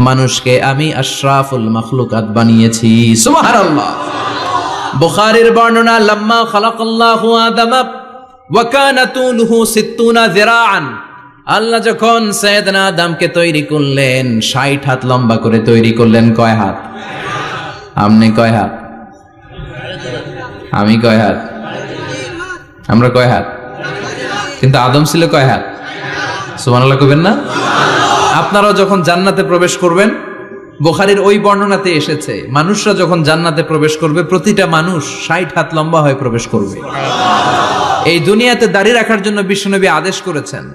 মানুষকে আমি আশরাফুল মাখলুকাত বানিয়েছি। সুবহানাল্লাহ। বুখারীর বর্ণনা, লাম্মা খালাকাল্লাহু আদম ওয়া কানা তুলুহু 60 যিরাআন। আল্লাহ যখন সাইয়েদনা আদমকে তৈরি করলেন 60 হাত লম্বা করে তৈরি করলেন। কয় হাত? আপনি কয় হাত? আমি কয় হাত? আমরা কয় হাত? কিন্তু আদম ছিল কয় হাত? সুবহানাল্লাহ কইবেন না? আপনারাও যখন জান্নাতে প্রবেশ করবেন, বুখারীর ওই বর্ণনাতে এসেছে মানুষরা যখন জান্নাতে প্রবেশ করবে প্রতিটা মানুষ 60 হাত লম্বা হয়ে প্রবেশ করবে। এই দুনিয়াতে দাড়ি রাখার জন্য বিশ্বনবী আদেশ করেছেন,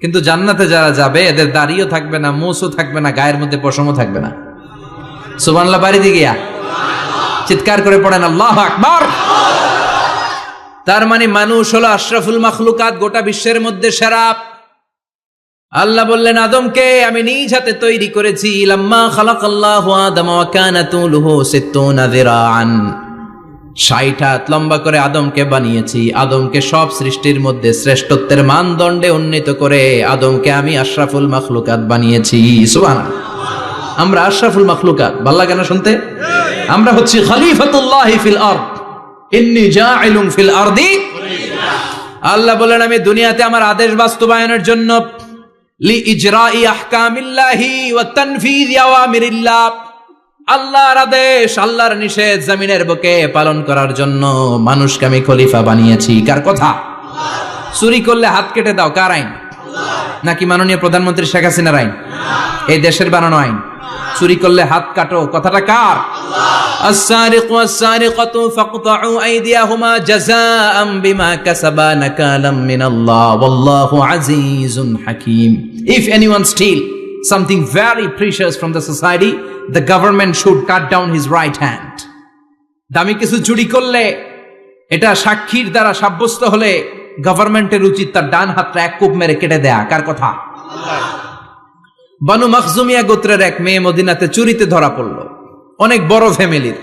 কিন্তু জান্নাতে যারা যাবে এদের দাড়িও থাকবে না, মোছও থাকবে না, গায়ের মধ্যে পশমও থাকবে না। সুবহানাল্লাহ বাড়িতে গিয়া চিৎকার করে পড়েন আল্লাহু আকবার। তার মানে মানুষ হলো আশরাফুল মাখলুকাত, গোটা বিশ্বের মধ্যে সেরা। আল্লাহ বললেন আদমকে আমি নিজ হাতে তৈরি করেছি। লাম্মা খালাকাল্লাহু আদম ওয়া কানা তুলুহু 60 যিরাআন, 60 হাত লম্বা করে আদমকে বানিয়েছি। আদমকে সব সৃষ্টির মধ্যে শ্রেষ্ঠত্বের মানদণ্ডে উন্নীত করে আদমকে আমি আশরাফুল মাখলুকাত বানিয়েছি। সুবহানাল্লাহ। আমরা আশরাফুল মাখলুকাত, ভালো লাগে না শুনতে? আমরা হচ্ছি খলিফাতুল্লাহি ফিল আরদ, ইন্নী জাইলুন ফিল আরদি। আল্লাহ বলেন আমি দুনিয়াতে আমার আদেশ বাস্তবায়নের জন্য, লি ইজরাই আহকামিল্লাহি ওয়া তানফিযি আওয়ামিরিল্লাহ, আল্লাহর আদেশ আল্লাহর নিষেধ জমিনের বুকে পালন করার জন্য মানুষকে আমি খলিফা বানিয়েছি। কার কথা? চুরি করলে হাত কেটে দাও, কার আইন? নাকি মাননীয় প্রধানমন্ত্রী শেখ হাসিনার আইন? এই দেশের বানানো আইন। চুরি করলে হাত কাটো, কথাটা কার? السارق والسارقة فاقطعوا أيديهما جزاء بما كسبا نكالا من الله والله عزيز حكيم. If anyone steal something very precious from the society, the government should cut down his right hand. দামি কিছু চুরি করলে এটা সাক্ষীর দ্বারা সাব্যস্ত হলে গভর্নমেন্টের উচিত তার ডান হাতটা এক কোপ মেরে কেটে দেয়া। কার কথা? বানু মখজুমিয়া গোত্রের এক মেয়ে মদিনাতে চুরিতে ধরা পড়ল। অনেক বড় ফ্যামিলির,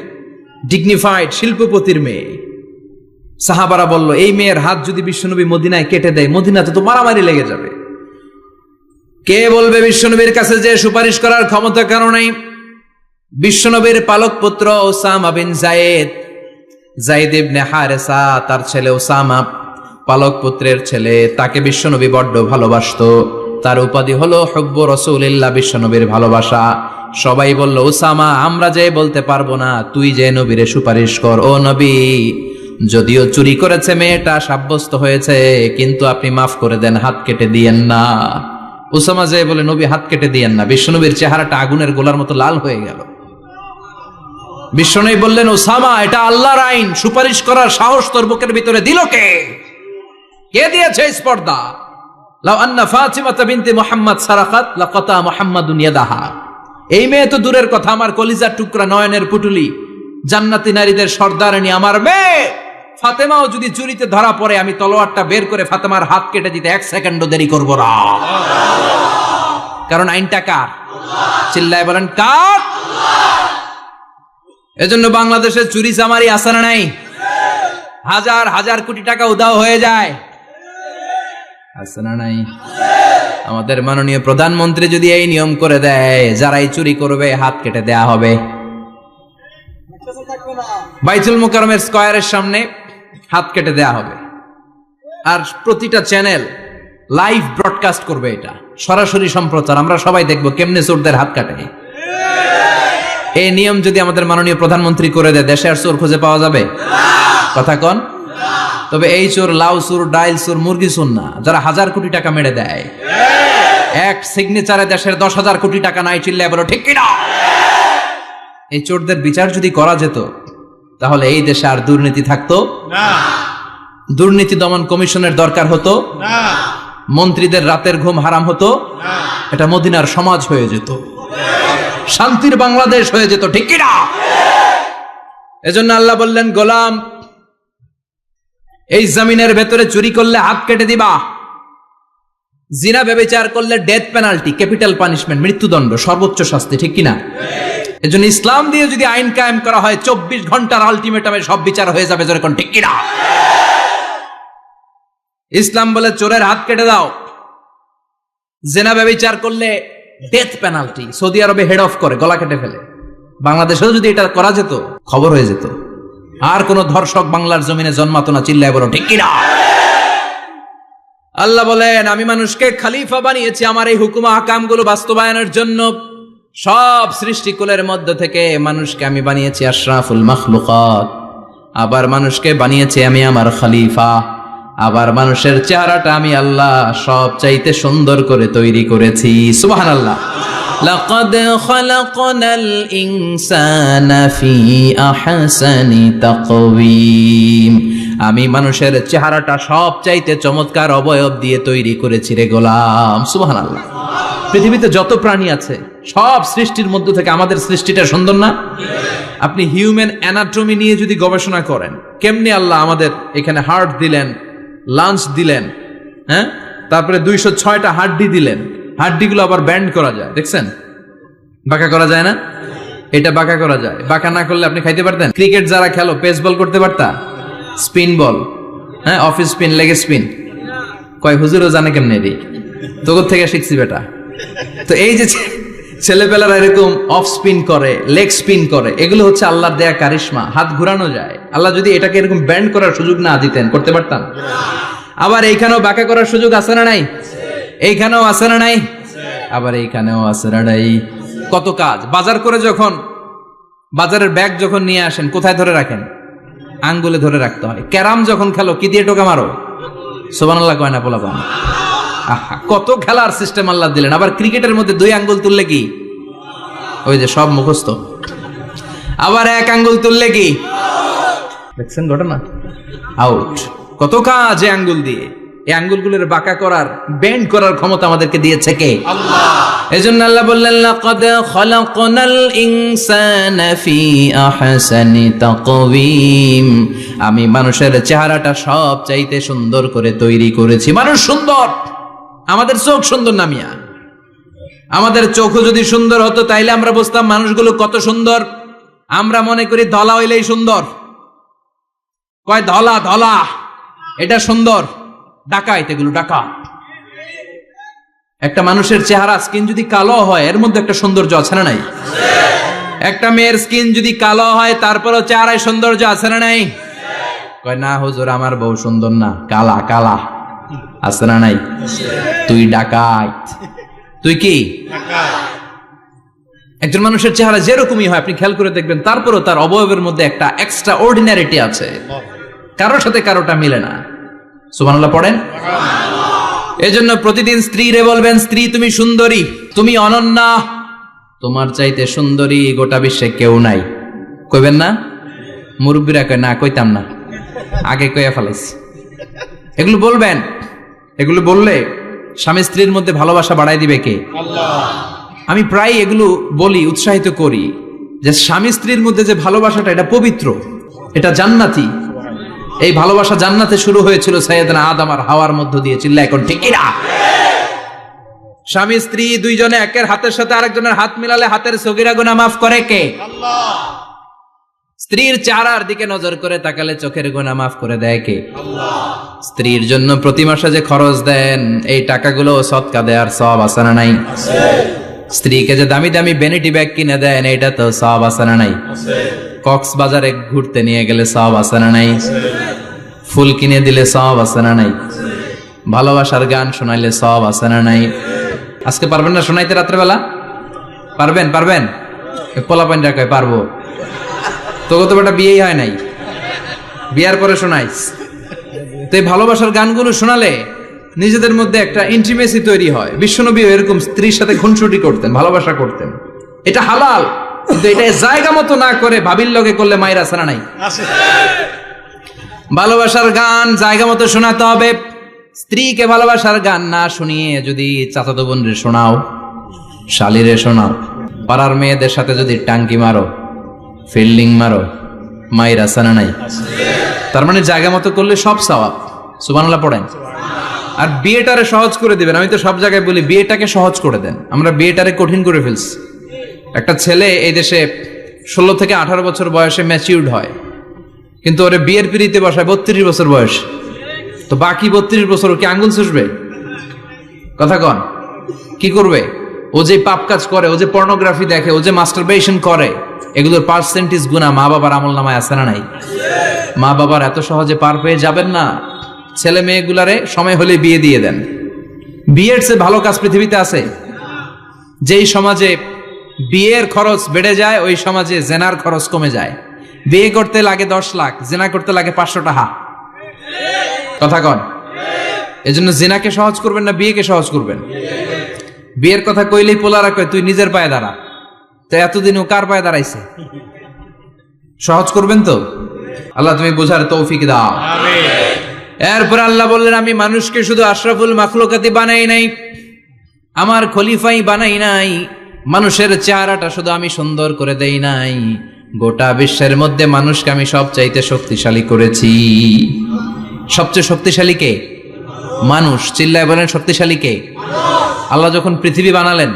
ডিগনিফাইড শিল্পপতির মেয়ে। সাহাবারা বলল, এই মেয়ের হাত যদি বিশ্বনবী মদিনায় কেটে দেয়, মদিনাতে তো মারামারি লেগে যাবে। কে বলবে বিশ্বনবীর কাছে যে সুপারিশ করার ক্ষমতা কারো নাই? বিশ্বনবীর পালক পুত্র ওসামা বিন যায়েদ, যায়েদ ইবনে হারেসা, তার ছেলে ওসামা পালক পুত্রের ছেলে, তাকে বিশ্বনবী বড্ড ভালোবাসতো। তার উপাধি হলো হুব্বু রাসূলিল্লাহ, বিশ্বনবীর ভালোবাসা। সবাই বলল, ওসামা আমরা যে বলতে পারবো না, তুই যে নবীরে সুপারিশ কর। ও নবী, যদিও চুরি করেছে মেয়েটা, সাব্যস্ত হয়েছে, কিন্তু আপনি মাফ করে দেন, হাত কেটে দিয়েন না। ওসামা যে বলে, নবী হাত কেটে দিয়েন না। বিশ্বনবীর চেহারাটা আগুনের গোলার মতো লাল হয়ে গেল। বিশ্বনবী বললেন, ওসামা এটা আল্লাহর আইন, সুপারিশ করার সাহস তোর বুকের ভিতরে দিল কে? কে দিয়েছে স্পর্ধা? লাউ আন্না ফাতিমাতা বিনতে মুহাম্মদ সারাকাত লাকাতা মুহাম্মাদুন ইয়াদাহা। এই মেয়ে তো দূরের কথা, আমার কলিজার টুকরা, নয়নের পুটুলি, জান্নাতি নারীদের সর্দারানী আমার মেয়ে ফাতেমাও যদি চুরিতে ধরা পড়ে, আমি তলোয়ারটা বের করে ফাতেমার হাত কেটে দিতে এক সেকেন্ডও দেরি করব না। কারণ আইনটা কার? চিল্লায় বলেন কার? এজন্য বাংলাদেশে চুরি চামারি আছে না নাই? হাজার হাজার কোটি টাকা উধাও হয়ে যায়, আছে না নাই? আমাদের মাননীয় প্রধানমন্ত্রী যদি এই নিয়ম করে দেয়, যারাই চুরি করবে হাত কেটে দেয়া হবে। বাইতুল মুকাররমের স্কয়ারের সামনে হাত কেটে দেয়া হবে। আর প্রতিটা চ্যানেল লাইভ ব্রডকাস্ট করবে, এটা সরাসরি সম্প্রচার, আমরা সবাই দেখবো কেমনে চোরদের হাত কাটে। এই নিয়ম যদি আমাদের মাননীয় প্রধানমন্ত্রী করে দেয়, দেশে আর চোর খুঁজে পাওয়া যাবে? কথা কন। তবে এই চোর লাউ চোর, ডাইল চোর, মুরগি চোর না, যারা হাজার কোটি টাকা মেরে দেয়। এক সিগনেচারে দেশের 10,000 কোটি টাকা নাই, চিল্লায় বলো ঠিক কিনা? এই চোরদের বিচার যদি করা যেত, তাহলে এই দেশে আর দুর্নীতি থাকতো না। দুর্নীতি দমন কমিশনের দরকার হতো না। মন্ত্রীদের রাতের ঘুম হারাম হতো না। এটা মদিনার সমাজ হয়ে যেত, শান্তির বাংলাদেশ হয়ে যেত, ঠিক কিনা? এজন্য আল্লাহ বললেন, গোলাম এই জমিনের ভেতরে চুরি করলে হাত কেটে দিবা, জিনা ব্যভিচার করলে ডেথ পেনাল্টি, ক্যাপিটাল পানিশমেন্ট, মৃত্যুদণ্ড, সর্বোচ্চ শাস্তি, ঠিক কিনা? এজন্য ইসলাম দিয়ে যদি আইন কায়েম করা হয়, 24 ঘন্টার আলটিমেটামে সব বিচার হয়ে যাবে, যেরকম, ঠিক কিনা? ইসলাম বলে চোরের হাত কেটে দাও। জিনা ব্যভিচার করলে ডেথ পেনাল্টি, সৌদি আরবে হেড অফ করে, গলা কেটে ফেলে। বাংলাদেশেও যদি এটা করা যেত, খবর হয়ে যেত, আর কোন ধর্ষক বাংলার জমিনে জন্মাতো না, চিল্লায় বলো ঠিক কিনা? আল্লাহ বলেন, আমি মানুষকে খলিফা বানিয়েছি আমার এই হুকুম আহকামগুলো বাস্তবায়নের জন্য। সব সৃষ্টিকুলের মধ্য থেকে মানুষকে আমি বানিয়েছি আশরাফুল মাখলুকাত। আবার মানুষকে বানিয়েছি আমি আমার খলিফা। আবার মানুষের চেহারাটা আমি আল্লাহ সব চাইতে সুন্দর করে তৈরি করেছি। সুবহানাল্লাহ। লাকাদ খালাকনাল ইনসানা ফি আহসানি তাকওয়িম। আমি মানুষের চেহারাটা সব চাইতে চমৎকার অবয়ব দিয়ে তৈরি করেছি রে গোলাম। সুবহানাল্লাহ। পৃথিবীতে যত প্রাণী আছে, সব সৃষ্টির মধ্য থেকে আমাদের সৃষ্টিটা সুন্দর না? আপনি হিউম্যান অ্যানাটমি নিয়ে যদি গবেষণা করেন, কেমনে আল্লাহ আমাদের এখানে হার্ট দিলেন, লাঞ্চ দিলেন, হ্যাঁ, তারপরে 206টা হাড্ডি দিলেন, হাড্ডিগুলো আবার ব্যান্ড করা যায়, দেখছেন? বাঁকা করা যায় না? এটা বাঁকা করা যায়। বাঁকা না করলে আপনি খাইতে পারতেন? ক্রিকেট যারা খেলো, পেস বল করতে পারতা? স্পিন বল, হ্যাঁ, অফিস স্পিন, লেগ স্পিন, কয় হুজুরও জানে কেমনে রে, তোর থেকে শিখছি বেটা। তো এই যে ছেলেপেলারা এরকম অফ স্পিন করে, লেগ স্পিন করে, এগুলো হচ্ছে আল্লাহর দেয়া কারিশমা। হাত ঘুরানো যায়। আল্লাহ যদি এটাকে এরকম ব্যান্ড করার সুযোগ না দিতেন, করতে পারতাম? আবার এইখানেও বাঁকা করার সুযোগ আছে না নাই? এইখানেও আছে না নাই? আবার এইখানেও আছে না নাই? কত কাজ। বাজার করে যখন বাজারের ব্যাগ যখন নিয়ে আসেন, কোথায় ধরে রাখেন? আঙ্গুলে ধরে রাখতে হয়। ক্যারাম যখন খেলো, কি দিয়ে টোকা মারো? সুবহানাল্লাহ কয় না পোলাপান? আহা, কত খেলার সিস্টেম আল্লাহ দিলেন। আবার ক্রিকেটের মধ্যে 2 আঙ্গুল তুললে কি ওই যে সব মুখস্থ। আবার এক আঙ্গুল তুললে কি দেখছেন ঘটনা, আউট। কত কাজ এই আঙ্গুল দিয়ে, এই আঙ্গুলগুলোর বাঁকা করার, বেন্ড করার ক্ষমতা আমাদেরকে দিয়েছে কে? আল্লাহ। এজন্য আল্লাহ বললেন লাকাদ খালাকনাল ইনসানা ফি আহসানি তাকওয়িম, আমি মানুষের চেহারাটা সব চাইতে সুন্দর করে তৈরি করেছি। মানুষ সুন্দর, আমাদের চোখ সুন্দর না মিয়া? আমাদের চোখও যদি সুন্দর হতো তাইলে আমরা বুঝতাম মানুষগুলো কত সুন্দর। আমরা মনে করি ধলা হইলেই সুন্দর, কয় ধলা ধলা এটা সুন্দর, ডাকাইত, এগুলো ডাকাত। একটা মানুষের চেহারা স্কিন যদি কালো হয় এর মধ্যে একটা সৌন্দর্য আছে না নাই? একটা মেয়ের স্কিন যদি কালো হয় তারপরও চেহারায় সৌন্দর্য আছে না নাই? কয় না হুজুর আমার বউ সুন্দর না, কালা কালা, আছে না নাই? তুই ডাকাইত, তুই কি? একজন মানুষের চেহারা যেরকমই হয় আপনি খেয়াল করে দেখবেন তারপরও তার অবয়বের মধ্যে একটা এক্সট্রা অর্ডিনারিটি আছে, কারোর সাথে কারোটা মিলে না। সুবহানাল্লাহ পড়েন। এজন্য প্রতিদিন স্ত্রীরে বলবেন, স্ত্রী তুমি সুন্দরী, তুমি অনন্যা, তোমার চাইতে সুন্দরী গোটা বিশ্বে কেউ নাই। কইবেন না? মুরব্বীরা কয় না, কইতাম না, আগে কইয়া ফেলাইছি। এগুলো বলবেন, এগুলো বললে স্বামী স্ত্রীর মধ্যে ভালোবাসা বাড়াই দিবে কে? আল্লাহ। আমি প্রায় এগুলো বলি, উৎসাহিত করি যে স্বামী স্ত্রীর মধ্যে যে ভালোবাসাটা এটা পবিত্র, এটা জান্নাতি। এই ভালোবাসা জান্নাতে শুরু হয়েছিল সাইয়েদনা আদম আর হাওয়ার মধ্য দিয়ে। চিল্লা এখন ঠিক না? স্বামী স্ত্রী দুইজনে একের হাতের সাথে আরেকজনের হাত মিলালে হাতের সগীরা গুনাহ মাফ করে কে? আল্লাহ। স্ত্রীর চেহারার দিকে নজর করে তাকালে চোখের গুনাহ মাফ করে দেয় কে? আল্লাহ। স্ত্রীর জন্য প্রতি মাসে যে খরচ দেন এই টাকাগুলো সদকা দেওয়ার সওয়াব আছে না নাই? আছে। স্ত্রীকে যে দামি দামি ভ্যানিটি ব্যাগ কিনে দেন এটা তো সওয়াব আছে না নাই? আছে। কক্সবাজারে ঘুরতে নিয়ে গেলে সওয়াব আছে না নাই? আছে। ফুল কিনে দিলে সওয়াব আছে না নাই? আছে। ভালোবাসার গান শোনাইলে সওয়াব আছে না নাই? আজকে পারবেন না শোনাইতে রাত্রেবেলা? পারবেন? পারবেন? পোলাপাইন কয় পারবো। তোকে তো বেটা বিয়েই হয় নাই, বিয়ার পরে শোনাইস। তো এই ভালোবাসার গানগুলো শোনালে নিজেদের মধ্যে একটা ইন্টিমেসি তৈরি হয়। বিশ্বনবী এরকম স্ত্রীর সাথে খুনসুটি করতেন, ভালোবাসা করতেন। এটা হালাল, কিন্তু এটা জায়গা মতো না করে ভাবির লগে করলে মায়ের আছে না নাই? ভালোবাসার গান জায়গা মতো শোনাতে হবে। স্ত্রীকে ভালোবাসার গান না শুনিয়ে যদি চাচাতো বোনরে শোনাও, শালিরে শোনাও, পাড়ার মেয়েদের সাথে যদি টাঙ্কি মারো, ফিল্ডিং মারো, মায়ের আছে না নাই? তার মানে জায়গা মতো করলে সব সওয়াব। সুবহানাল্লাহ পড়েন। আর বিয়েটারে সহজ করে দিবেন। আমি তো সব জায়গায় বলি বিয়েটাকে সহজ করে দেন, আমরা বিয়েটারে কঠিন করে ফেলছি। একটা ছেলে এই দেশে 16 থেকে 18 বছর বয়সে ম্যাচিউরড হয়, কিন্তু ওরে বিয়ের পিড়িতে বসায় 32 বছর বয়স। তো বাকি 32 বছর কি আঙ্গুল চুষবে? কথা কন, কি করবে? ও যে পাপ কাজ করে, ও যে পর্নোগ্রাফি দেখে, ও যে মাস্টারবেশন করে, এগুলোর পার্সেন্টেজ গুনাহ মা বাবার আমল নামায় আছে না নাই? মা বাবার এত সহজে পার পেয়ে যাবেন না। ছেলে মেয়েগুলারে সময় হলে বিয়ে দিয়ে দেন। বিয়ের চেয়ে ভালো কাজ পৃথিবীতে আছে? যেই সমাজে বিয়ের খরচ বেড়ে যায় ওই সমাজে জেনার খরচ কমে যায়। বিয়ে করতে লাগে 10 লাখ, জেনা করতে লাগে 500 টাকা। কথা কন। এজন্য জেনাকে সহজ করবেন না বিয়েকে সহজ করবেন? বিয়ের কথা কইলেই পোলারা কয় তুই নিজের পায়ে দাঁড়া। তো এতদিন ও কার পায়ে দাঁড়াইছে? সহজ করবেন তো? আল্লাহ তুমি বোঝার তৌফিক দাও। আমিন। এরপর আল্লাহ বললেন আমি মানুষকে শুধু আশরাফুল মাখলুকাতি বানাই নাই, আমার খলিফাই বানাই নাই। মানুষের চেহারাটা শুধু আমি সুন্দর করে দেই নাই, গোটা বিশ্বের মধ্যে মানুষকে আমি সবচাইতে শক্তিশালী করেছি। সবচেয়ে শক্তিশালী কে? মানুষ। চিল্লায় বলেন শক্তিশালী কে? আল্লাহ যখন পৃথিবী বানালেন,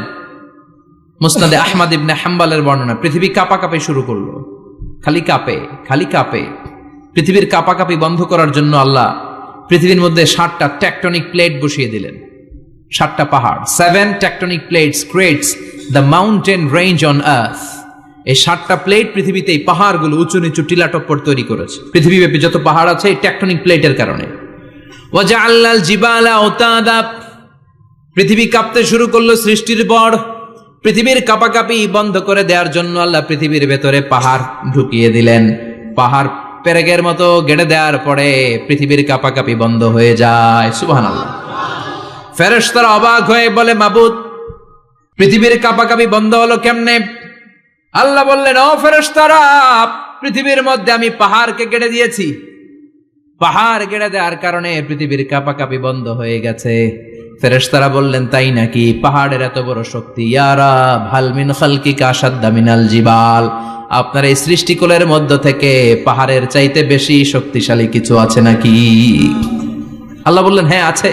মুসনাদে আহমদ ইবনে হাম্বলের বর্ণনা, পৃথিবী কাঁপাকাঁপি শুরু করলো। খালি কাঁপে, খালি কাঁপে। পৃথিবীর কাঁপাকাঁপি বন্ধ করার জন্য আল্লাহ পৃথিবীর মধ্যে 7টা টেকটনিক প্লেট বসিয়ে দিলেন। 7টা পাহাড়। 7 tectonic plates creates the mountain range on earth. এই 7টা প্লেট পৃথিবীতে এই পাহাড়গুলো উঁচু নিচু টিলা টপ্পর তৈরি করেছে। পৃথিবীব্যাপী যত পাহাড় আছে এই টেকটনিক প্লেটের কারণে। ওয়াজআলনাল জিবালা আওতাদা, পৃথিবী কাঁপতে শুরু করলো সৃষ্টির পর। পৃথিবীর কাঁপাকাঁপি বন্ধ করে দেওয়ার জন্য আল্লাহ পৃথিবীর ভেতরে পাহাড় ঢুকিয়ে দিলেন। পাহাড় পেরেকের মতো গেড়ে দেওয়ার পরে পৃথিবীর কাঁপাকাঁপি বন্ধ হয়ে যায়। সুবহানাল্লাহ। ফেরেশতারা অবাক হয়ে বলে মাবুদ, পৃথিবীর কাঁপাকাঁপি বন্ধ হলো কেমনে? আল্লাহ বললেন, ও ফেরেশতারা, পৃথিবীর মধ্যে আমি পাহাড়কে কেটে দিয়েছি। পাহাড় কেটে দেওয়ার কারণে পৃথিবীর কাঁপাকাঁপি বন্ধ হয়ে গেছে। ফেরেশতারা বললেন, তাই নাকি? পাহাড়ের এত বড় শক্তি। ইয়া রাব, হাল মিন খালকিকা আশাদ্দা মিনাল জিবাল, আপনার এই সৃষ্টিকুলের মধ্য থেকে পাহাড়ের চাইতে বেশি শক্তিশালী কিছু আছে নাকি? আল্লাহ বললেন, হ্যাঁ আছে।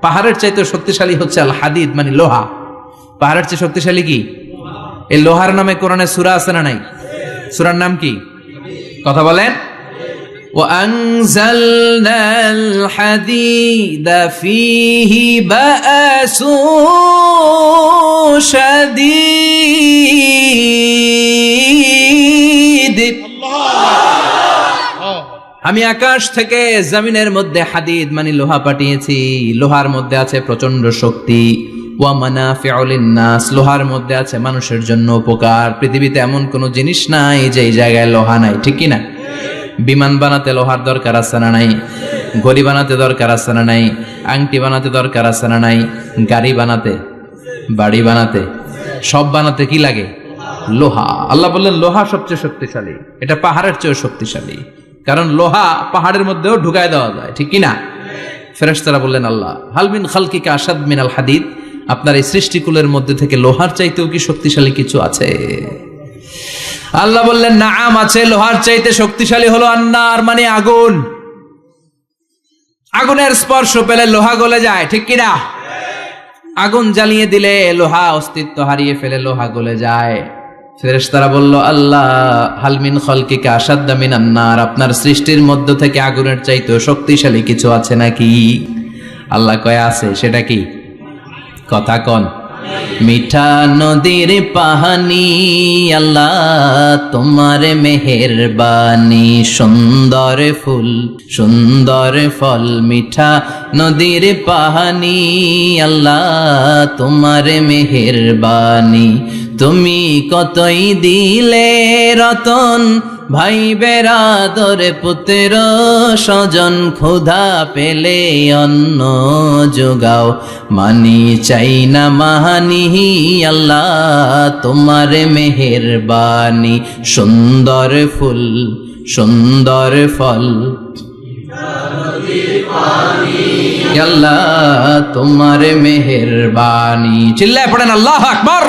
পাহাড়ের চাইতে শক্তিশালী হচ্ছে আল হাদিদ, মানে লোহা। পাহাড়ের চেয়ে শক্তিশালী কি? এই লোহার নামে কোরআনে সূরা আছে না নাই? সূরার নাম কি? কথা বলেন। وأنزلنا الحديد فيه بأس شديد। আমি আকাশ থেকে জমিনের মধ্যে হাদিদ মানে লোহা পাঠিয়েছি। লোহার মধ্যে আছে প্রচন্ড শক্তি। ওয়া মানাফিউ লিন-নাস, লোহার মধ্যে আছে মানুষের জন্য উপকার। পৃথিবীতে এমন কোনো জিনিস নাই যে এই জায়গায় লোহা নাই, ঠিক কি না? বিমান বানাতে লোহার দরকার আছে না নাই? ঘড়ি বানাতে দরকার আছে না নাই? আংটি বানাতে দরকার আছে না নাই? গাড়ি বানাতে, বাড়ি বানাতে, সব বানাতে কি লাগে? লোহা। আল্লাহ বললেন, লোহা সবচেয়ে শক্তিশালী। এটা পাহাড়ের চেয়েও শক্তিশালী, কারণ লোহা পাহাড়ের মধ্যেও ঢুকায় দেওয়া যায়, ঠিক কি না? ফেরেশতারা বললেন, আল্লাহ, হাল মিন খালকিকা আশাদ মিনাল হাদিদ, আপনার এই সৃষ্টিকুলের মধ্যে থেকে লোহার চাইতেও কি শক্তিশালী কিছু আছে? আল্লাহ বললেন, নাআম আছে। লোহার চাইতে শক্তিশালী হলো আন্নার, মানে আগুন। আগুনের স্পর্শ পেলে লোহা গলে যায়, ঠিক কিনা? আগুন জ্বালিয়ে দিলে লোহা অস্তিত্ব হারিয়ে ফেলে, লোহা গলে যায়। ফেরেশতারা বলল, আল্লাহ, হাল মিন খালকিকা আশাদ্দা মিনান নার, আপনার সৃষ্টির মধ্য থেকে আগুনের চাইতেও শক্তিশালী কিছু আছে নাকি? আল্লাহ কয়, আছে। সেটা কি? কথা কন। মিঠা নদীর পাহানি, আল্লাহ তোমার মেহেরবানি, সুন্দর ফুল সুন্দর ফল, মিঠা নদীর পাহানি, আল্লাহ তোমার মেহেরবানি। তুমি কতই দিলে রতন, ভাই বেরাদর পুত্র স্বজন, ক্ষুধা পেলে অন্ন যোগাও, মানি চাই না মাহানি, আল্লাহ তোমার মেহেরবানি। সুন্দর ফুল সুন্দর ফল, আল্লাহ তোমার মেহেরবানি। চিল্লায় পড়েন আল্লাহু আকবার।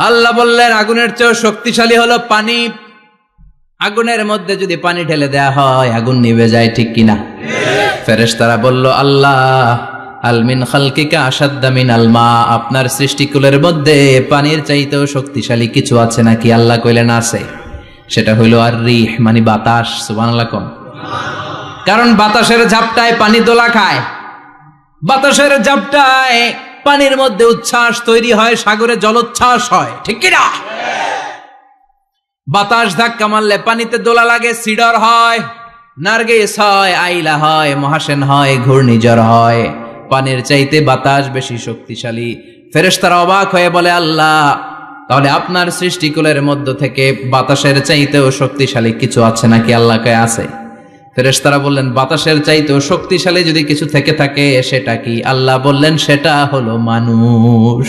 আল্লাহ বললেন, আগুনের চেয়েও শক্তিশালী হলো পানি। আগুনের মধ্যে যদি পানি ঢেলে দেয়া হয়, আগুন নিভে যায়, ঠিক কিনা? ফেরেশতারা বলল, আল্লাহ, হাল মিন খালকিকা আশাদ্দা মিনাল মা, আপনার সৃষ্টিকুলের মধ্যে পানির চাইতেও শক্তিশালী কিছু আছে নাকি? আল্লাহ কইলেন, আছে। সেটা হইল আর রিহ, মানে বাতাস। সুবহানাল্লাহ কোন। কারণ বাতাসের ঝাপটায় পানি দোলা খায়, বাতাসের ঝাপটায় পানির মধ্যে উচ্ছ্বাস তৈরি হয়, সাগরে জলোচ্ছ্বাস হয়, ঠিক কিনা? বাতাস ধাক্কা মারলে পানিতে দোলা লাগে, সিডর হয়, নার্গিস হয়, আইলা হয়, মহাসেন হয়, ঘূর্ণিঝড় হয়। পানির চাইতে বাতাস বেশি শক্তিশালী। ফেরেশতারা অবাক হয়ে বলে, আল্লাহ, তাহলে আপনার সৃষ্টিকুলের মধ্য থেকে বাতাসের চাইতেও শক্তিশালী কিছু আছে নাকি? আল্লাহ কয়, আছে। ফেরেশতারা বললেন, বাতাসের চাইতেও শক্তিশালী যদি কিছু থেকে থাকে সেটা কি? আল্লাহ বললেন, সেটা হলো মানুষ,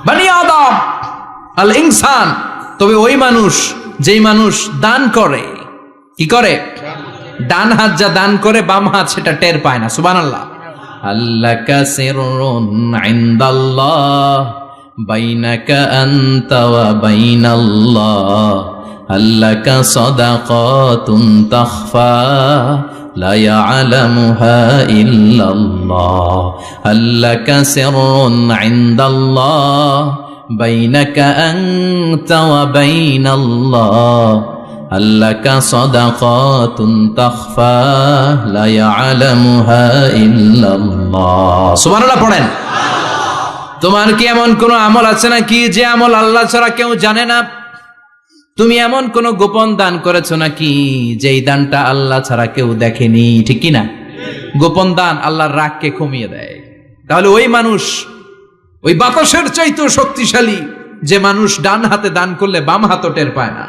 বনি আদম, আল ইনসান। তবে ওই মানুষ, যেই মানুষ দান করে। কি করে? ডান হাত যা দান করে, বাম হাত সেটা টের পায় না। সুবহানাল্লাহ। আল্লাকা সিররুন ইনদাল্লাহ বাইনাকা আনতা ওয়া বাইনাল্লাহ, আল্লাকা সাদাকাতুন তাখফা লা ইয়ালামুহা ইল্লাল্লাহ, আল্লাকা সিররুন ইনদাল্লাহ বাইনাকা আনতা ওয়া বাইনাল্লাহ, আল্লাকা সাদাকাতুন তাখফা লা ইয়ালামুহা ইল্লাল্লাহ। সুবহানাল্লাহ পড়েন। তোমার কি এমন কোন আমল আছে নাকি যে আমল আল্লাহ ছাড়া কেউ জানে না? তুমি এমন কোন গোপন দান করেছো নাকি যেই দানটা আল্লাহ ছাড়া কেউ দেখেনি, ঠিক কি না? গোপন দান আল্লাহর রাগকে কমিয়ে দেয়। তাহলে ওই মানুষ ওই বাতাসের চাইতেও শক্তিশালী, যে মানুষ ডান হাতে দান করলে বাম হাতও টের পায় না।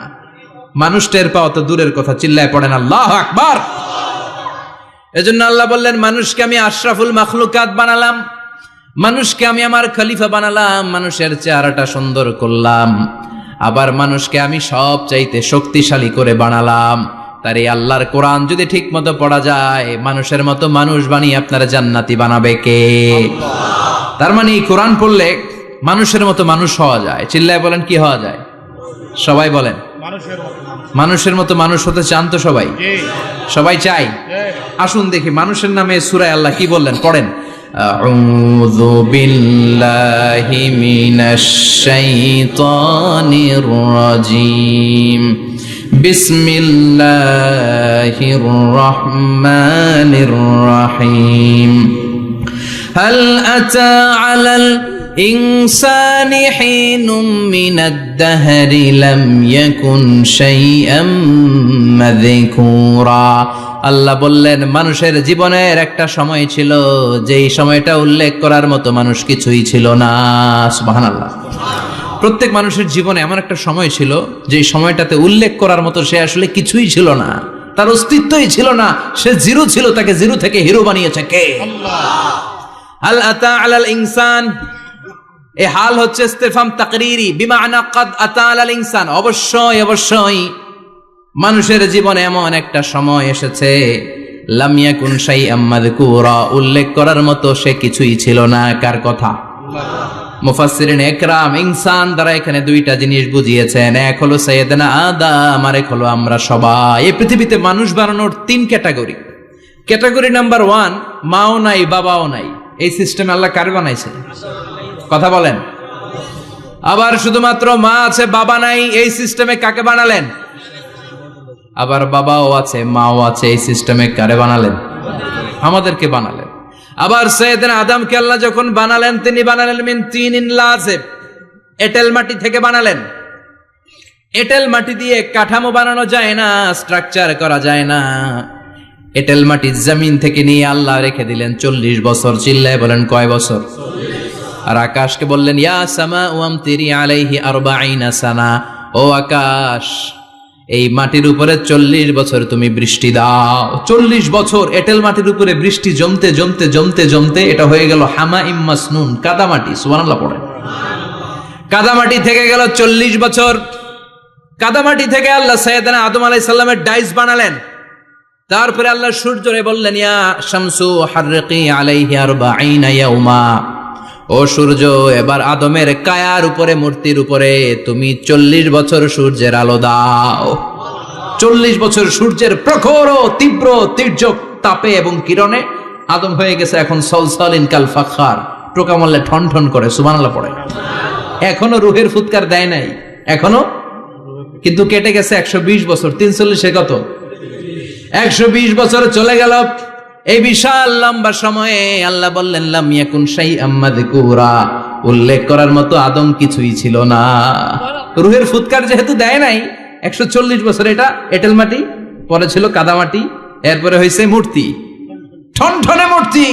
মানুষ টের পাওয়া তো দূরের কথা, চিল্লায় পড়েন আল্লাহু আকবার। এজন্য আল্লাহ বললেন, মানুষকে আমি আশরাফুল মাখলুকাত বানালাম, মানুষকে আমি আমার খলিফা বানালাম, মানুষের চেহারাটা সুন্দর করলাম, আবার মানুষকে আমি সব চাইতে শক্তিশালী করে বানালাম। তার এই আল্লাহর কোরআন যদি ঠিক মতো পড়া যায়, মানুষের মতো মানুষ বানিয়ে আপনারা জান্নাতি বানাবে কে? তার মানে এই কোরআন পড়লে মানুষের মতো মানুষ হওয়া যায়। চিল্লায় বলেন, কি হওয়া যায়? সবাই বলেন, মানুষের মতো মানুষ হতে চান তো সবাই? সবাই চাই। আসুন দেখি মানুষের নামে সূরায় আল্লাহ কি বললেন, পড়েন। আউযু বিল্লাহি মিনাশ শাইতানির রাজিম। বিসমিল্লাহির রহমানির রহিম। হাল আতা আলাল ইনসানি হিনুম মিনাদ দাহরি লাম ইয়াকুন শাইআম মাযকুরা। আল্লাহ বললেন, মানুষের জীবনের একটা সময় ছিল যেই সময়টা উল্লেখ করার মতো মানুষ কিছুই ছিল না। সুবহানাল্লাহ। প্রত্যেক মানুষের জীবনে এমন একটা সময় ছিল যেই সময়টাতে উল্লেখ করার মতো সে আসলে কিছুই ছিল না, তার অস্তিত্বই ছিল না, সে জিরো ছিল, তাকে জিরো থেকে হিরো বানিয়েছে কে? আল্লাহ। হাল আতা আলাল ইনসান, এই হাল হচ্ছে ইস্তিফহাম তাকরীরি, বিমানা ক্বাদ আতা আলাল ইনসান, অবশ্যই অবশ্যই মানুষের জীবনে এমন একটা সময় এসেছে, লাম ইয়াকুন শাইআম মাযকুরা, উল্লেখ করার মতো সে কিছুই ছিল না। কার কথা? মুফাসসিরিন ইকরাম ইনসান দ্বারা এখানে দুইটা জিনিস বুঝিয়েছেন, এক হলো সাইয়েদনা আদম, আর এক হলো আমরা সবাই। এই পৃথিবীতে মানুষ বানানোর তিন ক্যাটাগরি। ক্যাটাগরি নাম্বার 1, মাও নাই বাবাও নাই, এই সিস্টেম আল্লাহ কার বানাইছে? কথা বলেন। আবার শুধুমাত্র মা আছে বাবা নাই, এই সিস্টেমে কাকে বানালেন? আবার বাবাও আছে মাও আছে, এই সিস্টেমে কারে বানালেন? আমাদেরকে বানালেন। আবার সাইয়েদনা আদমকে আল্লাহ যখন বানালেন, তিনি বানালেন মিন তিনিন লাযিব, এঁটেল মাটি থেকে বানালেন। এঁটেল মাটি দিয়ে কাঠামো বানানো যায় না, স্ট্রাকচার করা যায় না। এঁটেল মাটি জমিন থেকে নিয়ে আল্লাহ রেখে দিলেন 40 বছর। চিল্লায় বলেন, কয় বছর? আর আকাশকে বললেন, ইয়া সামাউ আমতিরি আলাইহি 40 সানা, ও আকাশ এই মাটির উপরে 40 বছর তুমি বৃষ্টি দাও। 40 বছর এঁটেল মাটির উপরে বৃষ্টি জমতে জমতে জমতে জমতে এটা হয়ে গেল হামাইম মাসনুন, কাদামাটি। সুবহানাল্লাহ পড়েন। কাদামাটি থেকে গেল 40 বছর। কাদামাটি থেকে আল্লাহ সাইয়েদনা আদম আলাইহিস সালামের ডাইস বানালেন। তারপরে আল্লাহ সূর্যরে বললেন, ইয়া শামসু হাররিকি আলাইহি 40 ইয়াউমা, ও সূর্য এবার আদমের কায়ার উপরে, মূর্তির উপরে তুমি 40 বছর সূর্যের আলো দাও। 40 বছর সূর্যের প্রখর ও তীব্র তির্যক তাপে এবং কিরণে আদম হয়ে গেছে এখন সলসলিন কাল ফাখার, টোকা মারলে ঠন ঠন করে। সুবহানাল্লাহ পড়ে। এখনো রুহের ফুৎকার দেয় নাই এখনো, কিন্তু কেটে গেছে 120 বছর। 340 কত? 120 বছর চলে গেল। এই বিশাল লম্বা সময়ে আল্লাহ বললেন, লাম ইয়াকুন শাইআম মাযকুরা, উল্লেখ করার মতো আদম কিছুই ছিল না। রুহের ফুৎকার যেহেতু দেয় নাই 140 বছর, এটা এঁটেল মাটি, পরে ছিল কাদামাটি, এরপরে হয়েছে মূর্তি, ঠনঠনে মূর্তি।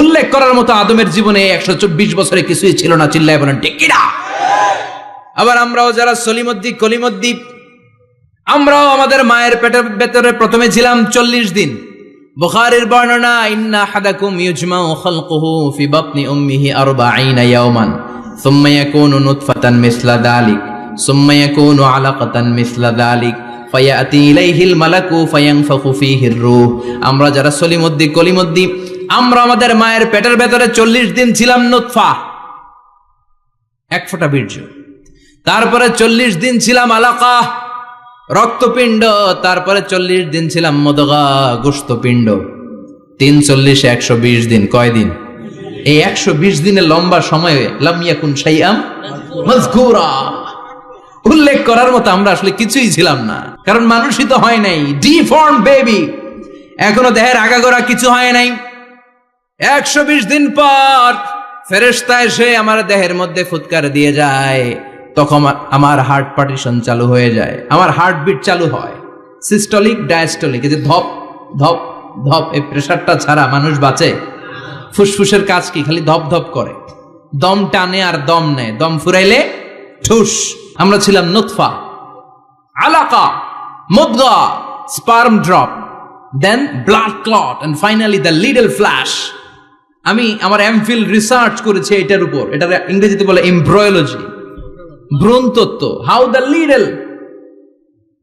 উল্লেখ করার মতো আদমের জীবনে 124 বছরে কিছুই ছিল না। চিল্লায় বলেন, ঠিক কিনা? আবার আমরাও যারা সলিমুদ্দি কলিমুদ্দি, আমরাও আমাদের মায়ের পেটের ভেতরে প্রথমে ছিলাম 40 দিন। বুখারীর বর্ণনা, ইন্না আহাদাকুম ইউজমাউ খালকুহু ফি বাতনি উম্মিহি 40 ইয়াওমান সুম্মা ইয়াকুনু নুতফাতান মিসলা যালিক সুম্মা ইয়াকুনু আলাকাতান মিসলা যালিক ফায়াতি ইলাইহিল মালাকু ফায়ানফাখু ফীহির রূহ। আমরা যারা সলিমুদ্দি কলিমুদ্দি, আমরা আমাদের মায়ের পেটের ভেতরে 40 দিন ছিলাম নুতফা, এক ফোঁটা বীর্য। তারপরে 40 দিন ছিলাম আলাকা, রক্তপিণ্ড। তারপরে 40 দিন ছিলাম মুদগা, গোশতপিণ্ড। 340 120 দিন। কয় দিন? এই 120 দিনের লম্বা সময়ে লাম ইয়াকুন শাইআম মাযকুরা, উল্লেখ করার মতো আমরা আসলে কিছুই ছিলাম না, কারণ মানুষই তো হয় নাই, ডিফর্ম বেবি, এখনো দেহের আগাগোড়া কিছু হয় নাই। 120 দিন পর ফেরেশতা এসে আমার দেহের মধ্যে ফুৎকার দিয়ে যায়, তখন আমার হার্ট পার্টিশন চালু হয়ে যায়, আমার হার্টবিট চালু হয়, সিস্টোলিক ডায়াস্টোলিক, এই যে ধপ ধপ ধপ, এই প্রেসারটা ছাড়া মানুষ বাঁচে? ফুসফুসের কাজ কি? খালি ধপ ধপ করে, দম টানে আর দম নেয়, দম ফুরাইলে ঠুস। আমরা ছিলাম নুতফা, আলাকা, মুদগা, sperm drop, then blood clot, and finally the little flesh. আমি আমার এমফিল রিসার্চ করেছি এটার উপর, এটা ইংরেজিতে বলে এমব্রয়োলজি, ভ্রূণতত্ত্ব। How the little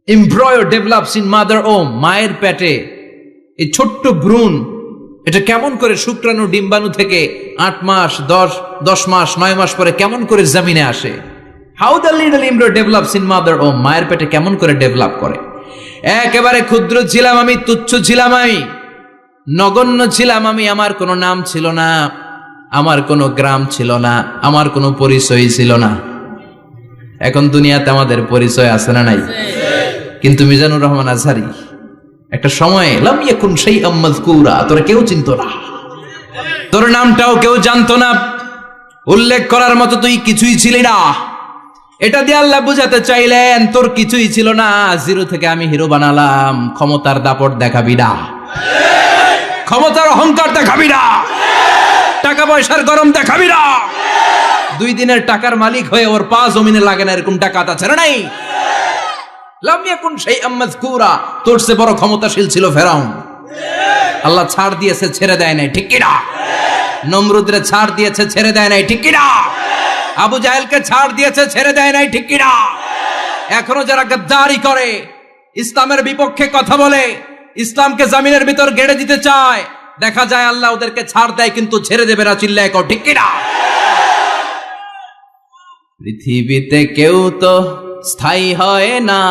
embryo develops in mother womb, মায়ের পেটে এই ছোট্ট ভ্রূণ এটা কেমন করে শুক্রাণু ডিম্বাণু থেকে 8 মাস 10 মাস 9 মাস পরে কেমন করে জমিনে আসে। How the little embryo develops in mother womb, মায়ের পেটে কেমন করে ডেভেলপ করে। একেবারে ক্ষুদ্র ছিলাম আমি, তুচ্ছ ছিলাম আমি, নগণ্য ছিলাম আমি। আমার কোনো নাম ছিল না, আমার কোনো গ্রাম ছিল না, আমার কোনো পরিচয় ছিল না। এখন দুনিয়াতে আমাদের পরিচয় আছে না নাই? কিন্তু মিজানুর রহমান আজহারী একটা সময়ে লাম ইয়াকুন শাইআম মাযকুরা, তোরা কেউ চিনতো না, তোর নামটাও কেউ জানতো না, উল্লেখ করার মতো তুই কিছুই ছিলি না। এটা দিয়ে আল্লাহ বুঝাতে চাইলেন তোর কিছুই ছিল না, জিরো থেকে আমি হিরো বানালাম। ক্ষমতার দাপট দেখাবি না, ক্ষমতার অহংকার দেখাবি না, টাকা পয়সার গরম দেখাবি না। 2 দিনের টাকার মালিক হয়ে ওর পা জমিনে লাগে না এরকম টাকা তা ছেড়ে নাই। লাম ইয়াকুন শাইআম মাযকুরা, তোর চেয়ে বড় ক্ষমতাশীল ছিল ফেরাউন। আল্লাহ ছাড় দিয়েছে, ছেড়ে দেয় নাই, ঠিক কি না? নমরুদরে ছাড় দিয়েছে, ছেড়ে দেয় নাই, ঠিক কি না? আবু জাহেলকে ছাড় দিয়েছে, ছেড়ে দেয় নাই, ঠিক কি না? এখনো যারা গাদ্দারি করে, ইসলামের বিপক্ষে কথা বলে, ইসলামকে জমিনের ভিতর গেড়ে দিতে চায়, দেখা যায় আল্লাহ ওদেরকে ছাড় দেয় কিন্তু ছেড়ে দেবে না। চিল্লায় কও ঠিক কি না? পৃথিবীতে কেউ তো স্থায়ী হয় না,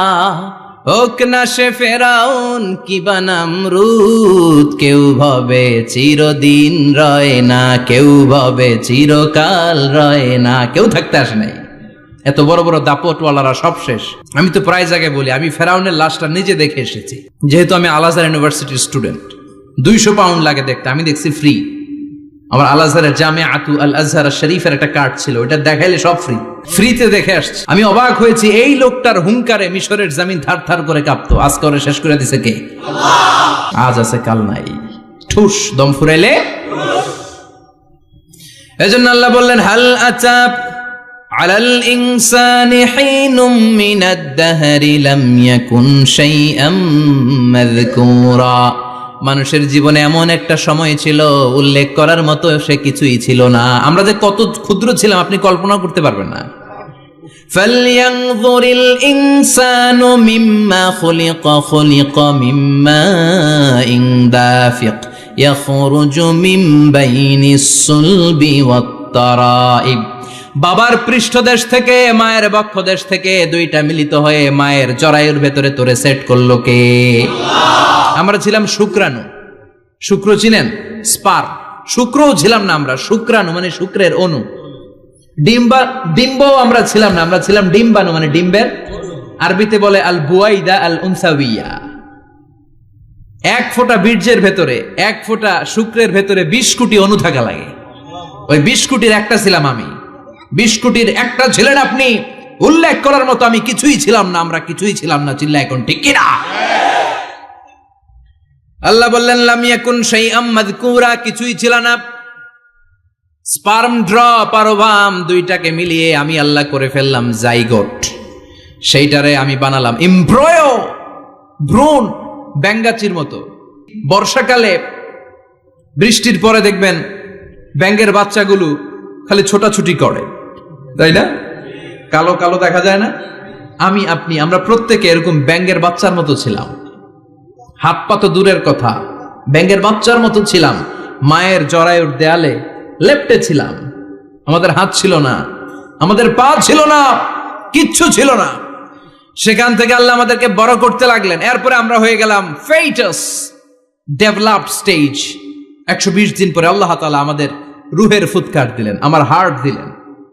হোক না সে ফেরাউন কিবা নমরুদ। কেউ ভাবে চিরদিন রয় না, কেউ ভাবে চিরকাল রয় না। কেউ থাকতে আসে নাই, এত বড় বড় দাপটওয়ালারা সব শেষ। আমি তো প্রায় জায়গায় বলি আমি ফেরাউনের লাশটা নিজে দেখে এসেছি, যেহেতু আমি আল আজহার ইউনিভার্সিটির স্টুডেন্ট। 200 পাউন্ড লাগে দেখতে, আমি দেখছি ফ্রি। আমার আল আজহারের জামিআতু আল আজহার শরীফের একটা কার্ড ছিল, ওটা দেখাইলে সব ফ্রি, ফ্রিতে দেখে আসছি। আমি অবাক হয়েছি, এই লোকটার হুঙ্কারে মিশরের জমিন থার থার করে কাঁপতো। আজ করে শেষ করে দিছে কে? আল্লাহ। আজ আছে কাল নাই, ঠুস দম ফুরাইলে। এজন্য আল্লাহ বললেন হাল আতাব আলাল ইনসানি হিনুম মিনাদ দাহরি লাম ইয়াকুন শাইআম মাযকুরা। মানুষের জীবনে এমন একটা সময় ছিল উল্লেখ করার মতো সে কিছুই ছিল না। আমরা যে কত ক্ষুদ্র ছিলাম আপনি কল্পনা করতে পারবেন না। ফালইয়ানযুরিল ইনসানু মিম্মা খুলিকা মিম্মা ইন দাফিক ইয়াখরুজু মিন বাইনিস সুলবি ওয়াত তারাইব। বাবার পৃষ্ঠদেশ থেকে, মায়ের বক্ষদেশ থেকে দুইটা মিলিত হয়ে মায়ের জরায়ুর ভেতরে তোরে সেট করলো কে? আমরা ছিলাম শুক্রাণু। শুক্র চিনেন? স্পার। শুক্রও ছিলাম না আমরা, শুক্রাণু মানে শুক্রের অণু। ডিম্বও আমরা ছিলাম না, আমরা ছিলাম ডিম্বাণু মানে ডিম্বের। আরবিতে বলে আল বুয়াইদা আল উনসাউইয়া। 1 ফোঁটা বীর্যের ভেতরে, 1 ফোঁটা শুক্রের ভেতরে 20 কোটি অণু থাকা লাগে। ওই 20 কোটির একটা ছিলাম আমি। 20 কোটির একটা ছিলেন আপনি। উল্লেখ করার মতো আমি কিছুই ছিলাম না, আমরা কিছুই ছিলাম না। চিল্লা এখন ঠিক কিনা? আল্লাহ বললেন লাম ইয়াকুন শাইআম মাযকুরা, কিছুই ছিল না। স্পার্ম ড্রপ আর ওভাম দুইটাকে মিলিয়ে আমি আল্লাহ করে ফেললাম জাইগোট। সেইটারে আমি বানালাম এমব্রয়ো, ভ্রূণ, ব্যাঙ্গাচির মতো। বর্ষাকালে বৃষ্টির পরে দেখবেন ব্যাঙের বাচ্চাগুলো খালি ছোটাছুটি করে, তাই না? কালো কালো দেখা যায় না? আমি আপনি আমরা প্রত্যেকে এরকম ব্যাঙের বাচ্চার মতো ছিলাম। হাত পা তো দূরের কথা, ব্যাঙের বাচ্চার মতো ছিলাম। মায়ের জরায়ুর দেয়ালে লেপ্টে ছিলাম। আমাদের হাত ছিল না, আমাদের পা ছিল না, কিচ্ছু ছিল না। সেখান থেকে আল্লাহ আমাদেরকে বড় করতে লাগলেন। এরপরে আমরা হয়ে গেলাম ফেটাস, ডেভেলপড স্টেজ। 120 দিন পরে আল্লাহ তাআলা আমাদের রুহের ফুৎকার দিলেন, আমার হার্ট দিলেন,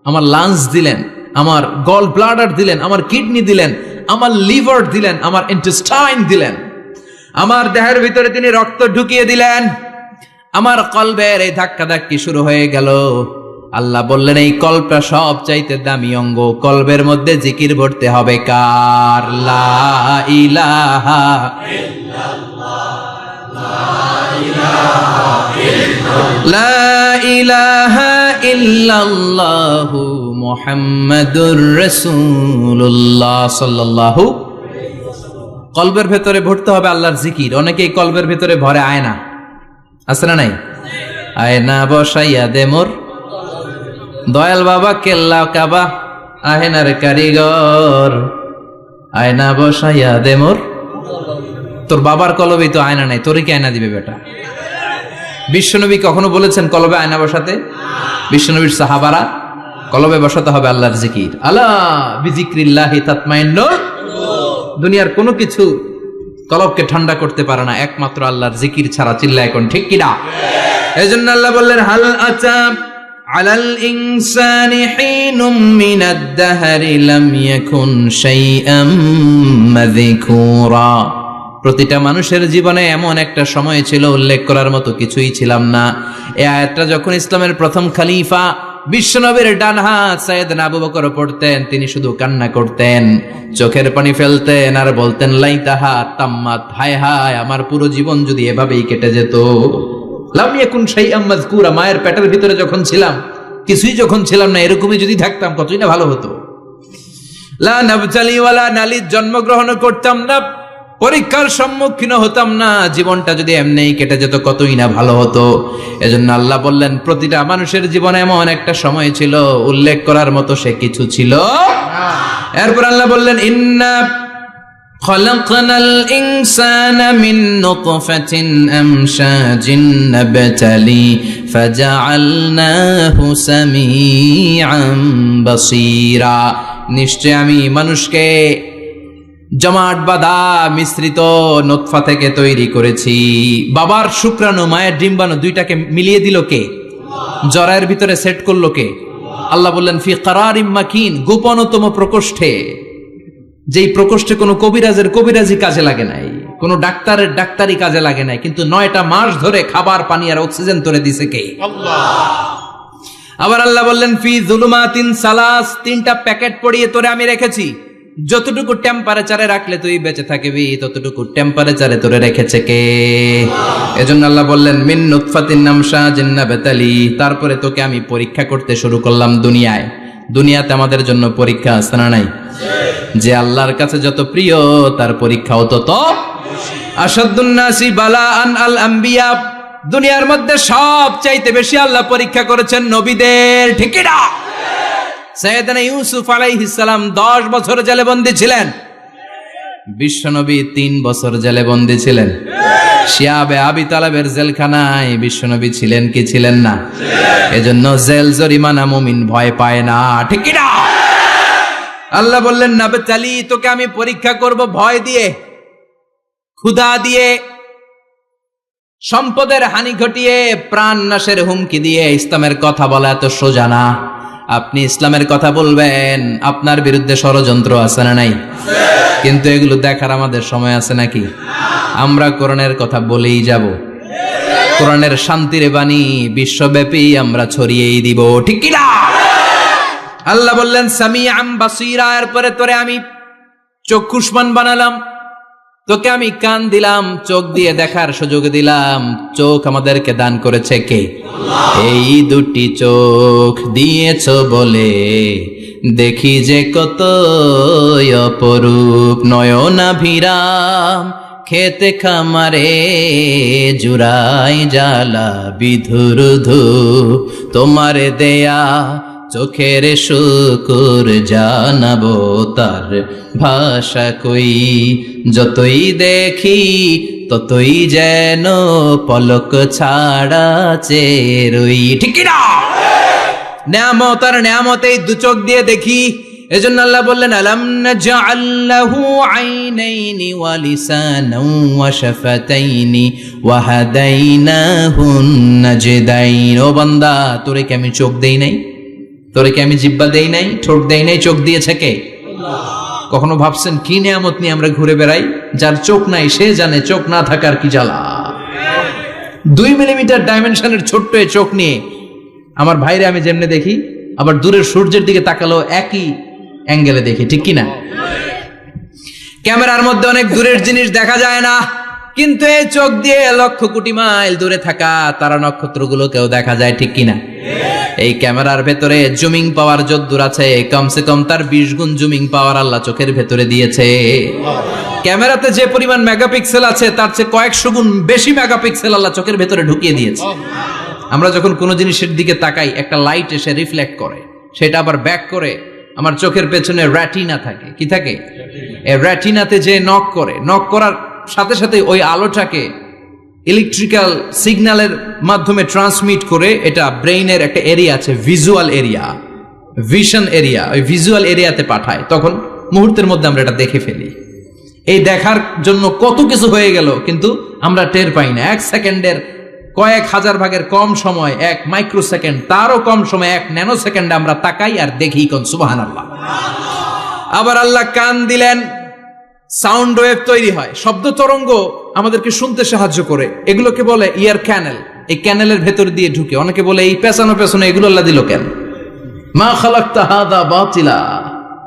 আমার লাংস দিলেন, আমার গল ব্লাডার দিলেন, আমার কিডনি দিলেন, আমার লিভার দিলেন, আমার ইন্টেস্টাইন দিলেন। আমার দেহের ভিতরে তিনি রক্ত ঢুকিয়ে দিলেন। আমার কলবের এই ধাক্কাধাক্কি শুরু হয়ে গেল। আল্লাহ বললেন এই কলবটা সব চাইতে দামি অঙ্গ, কলবের মধ্যে জিকির ভরতে হবে কার? লা ইলাহা লা ইলাহা ইল্লাল্লাহু মুহাম্মাদুর রাসূলুল্লাহ সাল্লাল্লাহু। কলবের ভেতরে ভরতে হবে আল্লাহর জিকির। অনেকেই কলবের ভেতরে ভরে আয়না, আছে না নাই? আয়না বসাইয়া দে মোর দয়াল বাবা কেল্লা কাবা আহেনার কারিগর আয়না বসাইয়া দে মোর। তোর বাবার কলবে তো আয়না নাই, তোরে কি আয়না দিবে বেটা? বিশ্বনবী কখনো বলেছেন কলবে আয়না বসাতে? বিশ্বনবীর সাহাবারা কলবে বসাতে হবে আল্লাহর জিকির। আলা বিজিক্রিল্লাহি তাতমাইন্নুল দুনিয়ার কোনো কিছু কলবকে ঠান্ডা করতে পারে না একমাত্র আল্লাহর জিকির ছাড়া। চিল্লা এখন ঠিক কিনা? এজন্য আল্লাহ বললেন হাল আতা আলাল ইনসানি হিনুম মিনাদ দাহরি লাম ইয়াকুন শাইআম মাযকুরা। প্রতিটা মানুষের জীবনে এমন একটা সময় ছিল উল্লেখ করার মতো কিছুই ছিলাম না। এই আয়াতটা যখন ইসলামের প্রথম খলিফা বিশ্বনবীর ডান হাত সাইয়েদনা আবু বকর পড়তেন, তিনি শুধু কান্না করতেন, চোখের পানি ফেলতেন আর বলতেন লাইতাহা তাম্মাত, হায় হায় আমার পুরো জীবন যদি এভাবেই কেটে যেত। লাম ইয়াকুন শাইআম মাযকুরা, মায়ের পেটের ভিতরে যখন ছিলাম কিছুই যখন ছিলাম না, এরকমই যদি থাকতাম কতই না ভালো হতো। লা নাবতালি ওয়ালা নালিদ, জন্মগ্রহণ করতাম না, পরীক্ষার সম্মুখীন হতাম না, জীবনটা যদি এমনিই কেটে যেত কতই না ভালো হতো। এজন্য আল্লাহ বললেন প্রতিটা মানুষের জীবনে এমন একটা সময় ছিল উল্লেখ করার মতো সে কিছু ছিল না। এরপর আল্লাহ বললেন ইন্না খলাকনাল ইনসানা মিন নুতফাতিন আমশাজিন নাবতালি ফাজআলনাহু সামিআন বাসীরা। নিশ্চয় আমি মানুষকে জমাট বাঁধা মিশ্রিত নতফা থেকে তৈরি করেছি। বাবার শুক্রাণু মায়ের ডিম্বাণু দুইটাকে মিলিয়ে দিল কে? জরায়ের ভিতরে সেট করলো কে? আল্লাহ বললেন ফি কারারিম মাকিন, গোপনতম প্রকোষ্ঠে, যেই প্রকোষ্ঠে কোনো কবিরাজের কবিরাজি কাজে লাগে নাই, কোনো ডাক্তারের ডাক্তারি কাজে লাগে নাই, কিন্তু 9টা মাস ধরে খাবার পানি আর অক্সিজেন তোরে দিছে কে? আল্লাহ। আবার আল্লাহ বললেন ফি যুলুমাতিন সালাস, 3টা প্যাকেট পড়িয়ে তোরে আমি রেখেছি, যতটুকু টেম্পারেচারে রাখলে তুই বেঁচে থাকবি ততটুকু টেম্পারেচারে তোরে রেখেছে কে? এজন্য আল্লাহ বললেন মিন নুতফাতিন আমশাজিন নাবতালি, তারপরে তোকে আমি পরীক্ষা করতে শুরু করলাম দুনিয়ায়। দুনিয়াতে আমাদের জন্য পরীক্ষা আছে না নাই? যে আল্লাহর কাছে যত প্রিয় তার পরীক্ষাও তত আশাদ্দুন নাসি বালাআন আল আম্বিয়া। দুনিয়ার মধ্যে সব চাইতে বেশি আল্লাহ পরীক্ষা করেছেন নবীদের, ঠিক না? সাইয়েদনা ইউসুফ আলাইহিস সালাম 10 বছর জেলে বন্দী ছিলেন, বিশ্বনবী 3 বছর জেলে বন্দী ছিলেন। শিয়াবে আবি তালেবের জেলখানায় বিশ্বনবী ছিলেন কি ছিলেন না? এজন্য জেল জরিমানা মুমিন ভয় পায় না, ঠিক কি না? আল্লাহ বললেন নাবতালি, তোকে আমি পরীক্ষা করব ভয় দিয়ে, ক্ষুধা দিয়ে, সম্পদের হানি ঘটিয়ে, প্রাণ নাশের হুমকি দিয়ে। ইসলামের কথা বলা এত সোজা না। আপনি ইসলামের কথা বলবেন, আপনার বিরুদ্ধে ষড়যন্ত্র আছে না নাই? কিন্তু এগুলো দেখার আমাদের সময় আছে নাকি? আমরা কোরআনের কথা বলেই যাব, কোরআনের শান্তির বাণী বিশ্বব্যাপী আমরা ছড়িয়েই দিব, ঠিক কি না? আল্লাহ বললেন সামিআন বাসীরা, এরপরে তোরে আমি চক্ষুষ্মান বানালাম, তোকে আমি কান দিলাম, চোখ দিয়ে দেখার সুযোগ দিলাম। চোখ আমাদেরকে দান করেছে কে? এই দুটি চোখ দিয়েছ বলে দেখি যে কত অপরূপ, নয়নাভিরাম খেতে খামারে জুড়াই জ্বালা বিধুর ধূপ, তোমারে দেয়া চোখের শুকুর জানাবো তার ভাষা কই, যতই দেখি ততই যেন পলক ছাড়া চেরই, ঠিক না? নেয়ামত আর নেয়ামতে 2 চোখ দিয়ে দেখি। এজন্য আল্লাহ বললেন আলাম নাজআল লাহু আইনাইনি ওয়া লিসানান ওয়া শাফাতাইনি ওয়া হাদাইনাহুন নাজদাইন। ও বান্দা, তোরে কি আমি চোখ দেই নাই? তোরে কি আমি জিহ্বা দেই নাই? ঠোঁট দেই নাই? চোখ দিয়েছে কে? আল্লাহ। কখনো ভাবছেন কি নিয়ামত নিয়ে আমরা ঘুরে বেড়াই? যার চোখ নাই সে জানে চোখ না থাকার কি জ্বালা। 2 মিলিমিটার ডাইমেনশনের ছোট্ট এই চোখ নিয়ে আমার ভাইরে আমি যেমনে দেখি, আবার দূরের সূর্যের দিকে তাকালো একই অ্যাঙ্গেলে দেখি, ঠিক কি না? ক্যামেরার মধ্যে অনেক দূরের জিনিস দেখা যায় না, কিন্তু এই চোখ দিয়ে লক্ষ কোটি মাইল দূরে থাকা তারা নক্ষত্রগুলোকেও দেখা যায়, ঠিক কি না? এই ক্যামেরার ভেতরে জুমিং পাওয়ার যদ্দূর আছে, কমসে কম তার 20 গুণ জুমিং পাওয়ার আল্লাহ চোখের ভেতরে দিয়েছে। ক্যামেরাতে যে পরিমাণ মেগাপিক্সেল আছে তার চেয়ে কয়েকশো গুণ বেশি মেগাপিক্সেল আল্লাহ চোখের ভেতরে ঢুকিয়ে দিয়েছে। আমরা যখন কোনো জিনিসের দিকে তাকাই একটা লাইট এসে রিফ্লেক্ট করে, সেটা আবার ব্যাক করে আমার চোখের পেছনে রেটিনা থাকে। কি থাকে? এই রেটিনাতে যে নক করে, নক করার সাথে সাথে ওই আলোটাকে ইলেকট্রিক্যাল সিগন্যালের মাধ্যমে ট্রান্সমিট করে এটা ব্রেইনের একটা এরিয়া আছে, ভিজুয়াল এরিয়া, ভিশন এরিয়া, ওই ভিজুয়াল এরিয়াতে পাঠায়। তখন মুহূর্তের মধ্যে আমরা এটা দেখে ফেলি। এই দেখার জন্য কত কিছু হয়ে গেল, কিন্তু আমরা টের পাই না। 1 সেকেন্ডের কয়েক হাজার ভাগের কম সময়, 1 মাইক্রোসেকেন্ড, তারও কম সময়, 1 ন্যানো সেকেন্ডে আমরা তাকাই আর দেখি। কোন সুবহানাল্লাহ। আবার আল্লাহ কান দিলেন, সাউন্ড ওয়েভ তৈরি হয়, শব্দ তরঙ্গ আমাদেরকে শুনতে সাহায্য করে। এগুলোকে বলে ইয়ার ক্যানেল। এই ক্যানেলের ভেতর দিয়ে ঢুকে। অনেকে বলে এই পেছানো পেছনে এগুলো আল্লাহ দিল কেন? মা খালাকতা হাদা বাতিলা।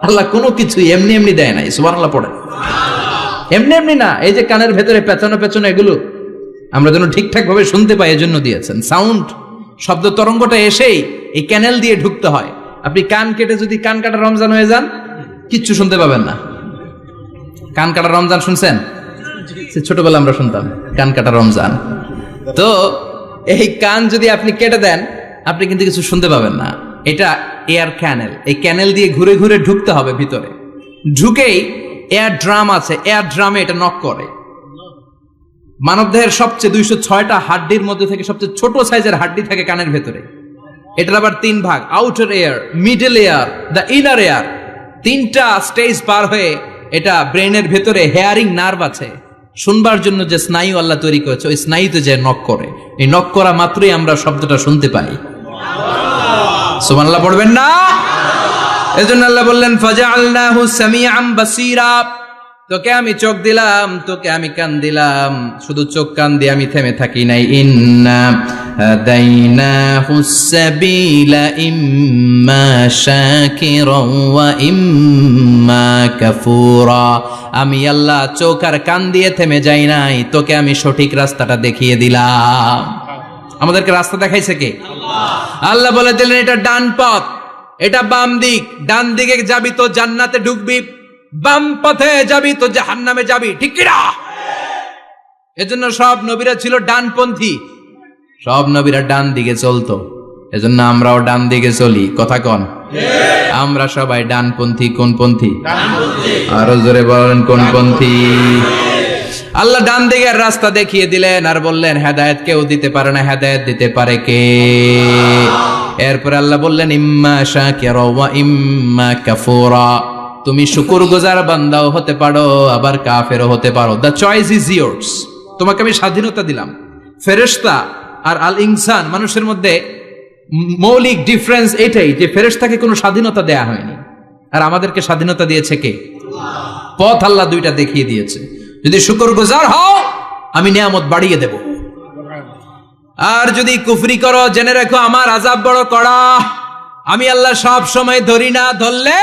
আল্লাহ কোনো কিছু এমনি এমনি দেয় নাই। সুবহানাল্লাহ পড়ে। এমনি এমনি না, এই যে কানের ভেতরে পেছানো পেছনে এগুলো আমরা যেন ঠিকঠাক ভাবে শুনতে পাই, এজন্য দিয়েছেন। সাউন্ড, শব্দ তরঙ্গটা এসেই এই ক্যানেল দিয়ে ঢুকতে হয়। আপনি কান কেটে যদি কান কাটা রমজান হয়ে যান, কিচ্ছু শুনতে পাবেন না। কান কাটা রমজান শুনছেন? ছোটবেলা আমরা শুনতাম কান কাটা রমজান। তো এই কান যদি আপনি কেটে দেন, আপনি কিন্তু কিছু শুনতে পাবেন না। এটা এয়ার ক্যানেল। এই ক্যানেল দিয়ে ঘুরে ঘুরে ঢুকতে হবে ভিতরে। ঢুকেই এয়ার ড্রাম আছে, এয়ার ড্রামে এটা নক করে। মানবদেহের সবচেয়ে 206টা হাড্ডির মধ্যে থেকে সবচেয়ে ছোট সাইজের হাড্ডি থাকে কানের ভেতরে। এটার আবার 3 ভাগ, outer air, middle air, the inner air. 3টা স্টেজ পার হয়ে এটা ব্রেনের ভেতরে হেয়ারিং নার্ভ আছে, শুনবার জন্য যে স্নায়ু আল্লাহ তৈরি করেছে, ওই স্নায়ুতে যে নক করে। এই নক করা মাত্রই আমরা শব্দটা শুনতে পাই। সুবহানাল্লাহ পড়বেন না? এজন্য আল্লাহ বললেন ফাজআলনাহু সামিআন বাসীরা। তোকে আমি চোখ দিলাম, তোকে আমি কান দিলাম। শুধু চোখ কান দিয়ে আমি থেমে থাকি নাই। ইন্না হাদাইনাহুস সাবিলা ইম্মা শাকিরান ওয়া ইম্মা কাফুরা। আমি আল্লাহ চোখ আর কান দিয়ে থেমে যাই নাই, তোকে আমি সঠিক রাস্তাটা দেখিয়ে দিলাম। আমাদেরকে রাস্তা দেখাইছে কে? আল্লাহ। আল্লাহ বলে দিলেন এটা ডান পথ, এটা বাম দিক। ডান দিকে যাবি তো জান্নাতে ঢুকবি, বাম পথে যাবি তো জাহান্নামে যাবি। ঠিক কি না? এজন্য সব নবীরা ছিল ডানপন্থী, সব নবীরা ডান দিকে চলতো। এজন্য আমরাও ডান দিকে চলি। কথা কন? আমরা সবাই ডানপন্থী। কোন পন্থী? আরো জোরে বলেন, কোন পন্থী? আল্লাহ ডান দিকের রাস্তা দেখিয়ে দিলেন আর বললেন হেদায়েত কেউ দিতে পারে না, হেদায়েত দিতে পারে কে? এরপর আল্লাহ বললেন ইম্মা শাকিরা ওয়া ইম্মা কাফুরা। তুমি শুকরগুজার বান্দাও হতে পারো, আবার কাফেরও হতে পারো। The choice is years. তোমাকে আমি স্বাধীনতা দিলাম। ফেরেশতা আর আল ইনসান, মানুষের মধ্যে মৌলিক ডিফারেন্স এটাই যে ফেরেশতাকে কোনো স্বাধীনতা দেয়া হয়নি, আর আমাদেরকে স্বাধীনতা দিয়েছে কে? পথ আল্লাহ দুইটা দেখিয়ে দিয়েছে। যদি শুকরগুজার হও, আমি নিয়ামত বাড়িয়ে দেব। আর যদি কুফরি করো, জেনে রাখো আমার আযাব বড় কড়া। আমি আল্লাহ সব সময় ধরি না, ধরলে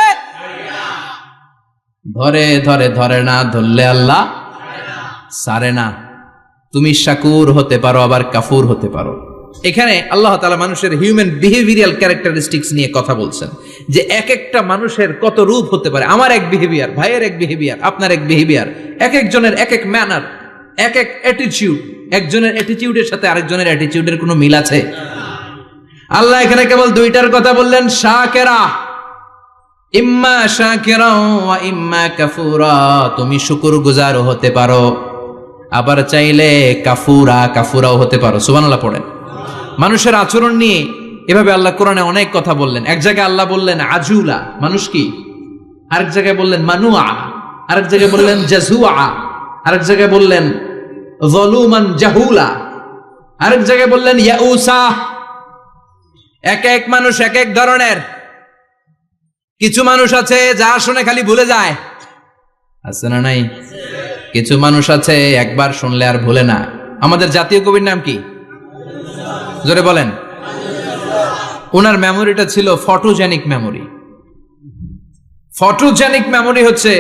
ধরে ধরে ধরে না, ধরলে আল্লাহ সারে না। তুমি শাকুর হতে পারো, আবার কাফুর হতে পারো। এখানে আল্লাহ তাআলা মানুষের হিউম্যান বিহেভিয়ারাল ক্যারেক্টারিস্টিক্স নিয়ে কথা বলছেন, যে এক একটা মানুষের কত রূপ হতে পারে। আমার এক বিহেভিয়ার, ভাইয়ের এক বিহেভিয়ার, আপনার এক বিহেভিয়ার, এক একজনের এক এক ম্যানার, এক এক অ্যাটিটিউড। একজনের অ্যাটিটিউডের সাথে আরেকজনের অ্যাটিটিউডের কোনো মিল আছে? আল্লাহ এখানে কেবল দুইটার কথা বললেন, শাকিরা, ইম্মা শাকিরা ওয়া ইম্মা কাফুরা। তুমি শুকরগুজার হতে পারো, আবার চাইলে কাফুরাও হতে পারো। সুবহানাল্লাহ পড়েন। মানুষের আচরণ নিয়ে এভাবে আল্লাহ কোরআনে অনেক কথা বললেন। এক জায়গায় আল্লাহ বললেন আজুলা, মানুষ কি? আরেক জায়গায় বললেন মানুয়া, আরেক জায়গায় বললেন জাজুয়া, আরেক জায়গায় বললেন যালুমান জাহুলা, আরেক জায়গায় বললেন ইয়াউসা। এক এক মানুষ এক এক ধরনের। কিছু মানুষ আছে যা শুনে খালি ভুলে যায়, আছে না নাই? কিছু মানুষ আছে একবার শুনলে আর ভুলে না। আমাদের জাতীয় কবির নাম কি? জোরে বলেন। ওনার মেমোরিটা ছিল ফটোজেনিক মেমোরি। ফটোজেনিক মেমোরি হচ্ছে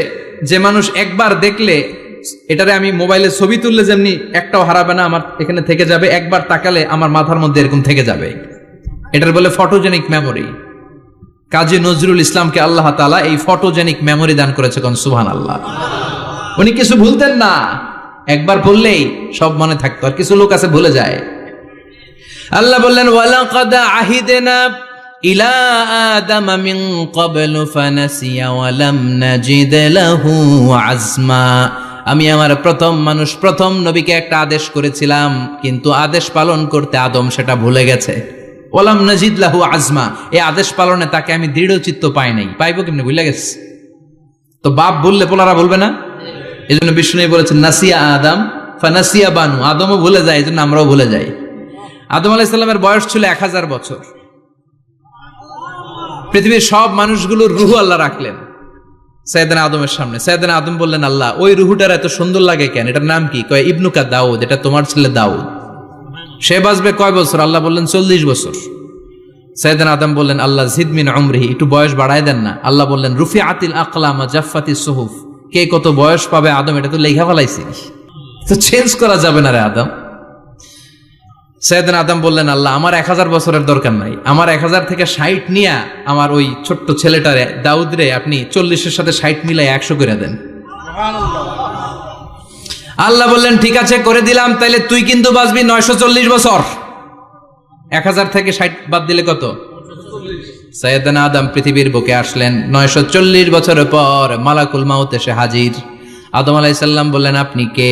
যে মানুষ একবার দেখলে, এটারে আমি মোবাইলে ছবি তুললে যেমনি একটাও হারাবে না, আমার এখানে থেকে যাবে। একবার তাকালে আমার মাথার মধ্যে এরকম থেকে যাবে। এটার বলে ফটোজেনিক মেমোরি। কাজী নজরুল ইসলামকে আল্লাহ তাআলা এই ফটোজেনিক মেমোরি দান করেছে। কোন সুবহানাল্লাহ। উনি কিছু ভুলতেন না, একবার বললেই সব মনে থাকতো। আর কিছু লোক আছে ভুলে যায়। আল্লাহ বললেন ওয়ালাকাদ আহিদনা ইলা আদামা মিন ক্বাবলু ফানাসিয়া ওয়া লাম নাজিদ লাহু আজমা। আমি আমার প্রথম মানুষ প্রথম নবীকে একটা আদেশ করেছিলাম, কিন্তু আদেশ পালন করতে আদম সেটা ভুলে গেছে। ওয়ালাম নাজিদ লাহু আজমা, এই আদেশ পালনে তাকে আমি দৃঢ় চিত্ত পাই নাই। পাইবো কেমনে? ভুলে গেছে। তো বাপ বললে পোলারা বলবে না? এই জন্য বিষ্ণু বলেছেন নাসিয়া আদম ফানাসিয়া বানু, আদমও ভুলে যায়, এই জন্য আমরাও ভুলে যাই। আদম আলাইহিস সালামের বয়স ছিল 1000 বছর। পৃথিবীর সব মানুষগুলোর রুহ আল্লাহ রাখলেন সাইয়েদনা আদমের সামনে। সাইয়েদনা আদম বললেন, আল্লাহ ওই রুহুটার এত সুন্দর লাগে কেন? এটার নাম কি? কয় ইবনুকা দাউদ, এটা তোমার ছেলে দাউদ। সে বাঁচবে কয় বছর? আল্লাহ বললেন 40 বছর। সাইয়েদনা আদম বললেন, আল্লাহ জিদ মিন উমরিহি, একটু বয়স বাড়ায় দেন না। আল্লাহ বললেন রুফিআতিল আকলাম ওয়া জাফফাতিস সুহুফ, কে কত বয়স পাবে আদম এটা তো লেখা ফেলাইছি, তো চেঞ্জ করা যাবে না রে আদম। সাইয়েদনা আদম বললেন, আল্লাহ আমার 1000 বছরের দরকার নাই, আমার 1000 থেকে 60 নিয়ে আমার ওই ছোট্ট ছেলেটারে দাউদ রে আপনি 40-এর সাথে 60 মিলাই 100 করে দেন। আল্লাহ বললেন ঠিক আছে করে দিলাম, তাইলে তুই কিন্তু বাঁচবি 940 বছর। 1000 থেকে 60 বাদ দিলে কত? সাইয়েদনা আদম পৃথিবীর বুকে আসলেন 940 বছরের পর। মালাকুল মাউত এসে হাজির। আদম আলাইহিস সালাম বললেন, আপনি কে?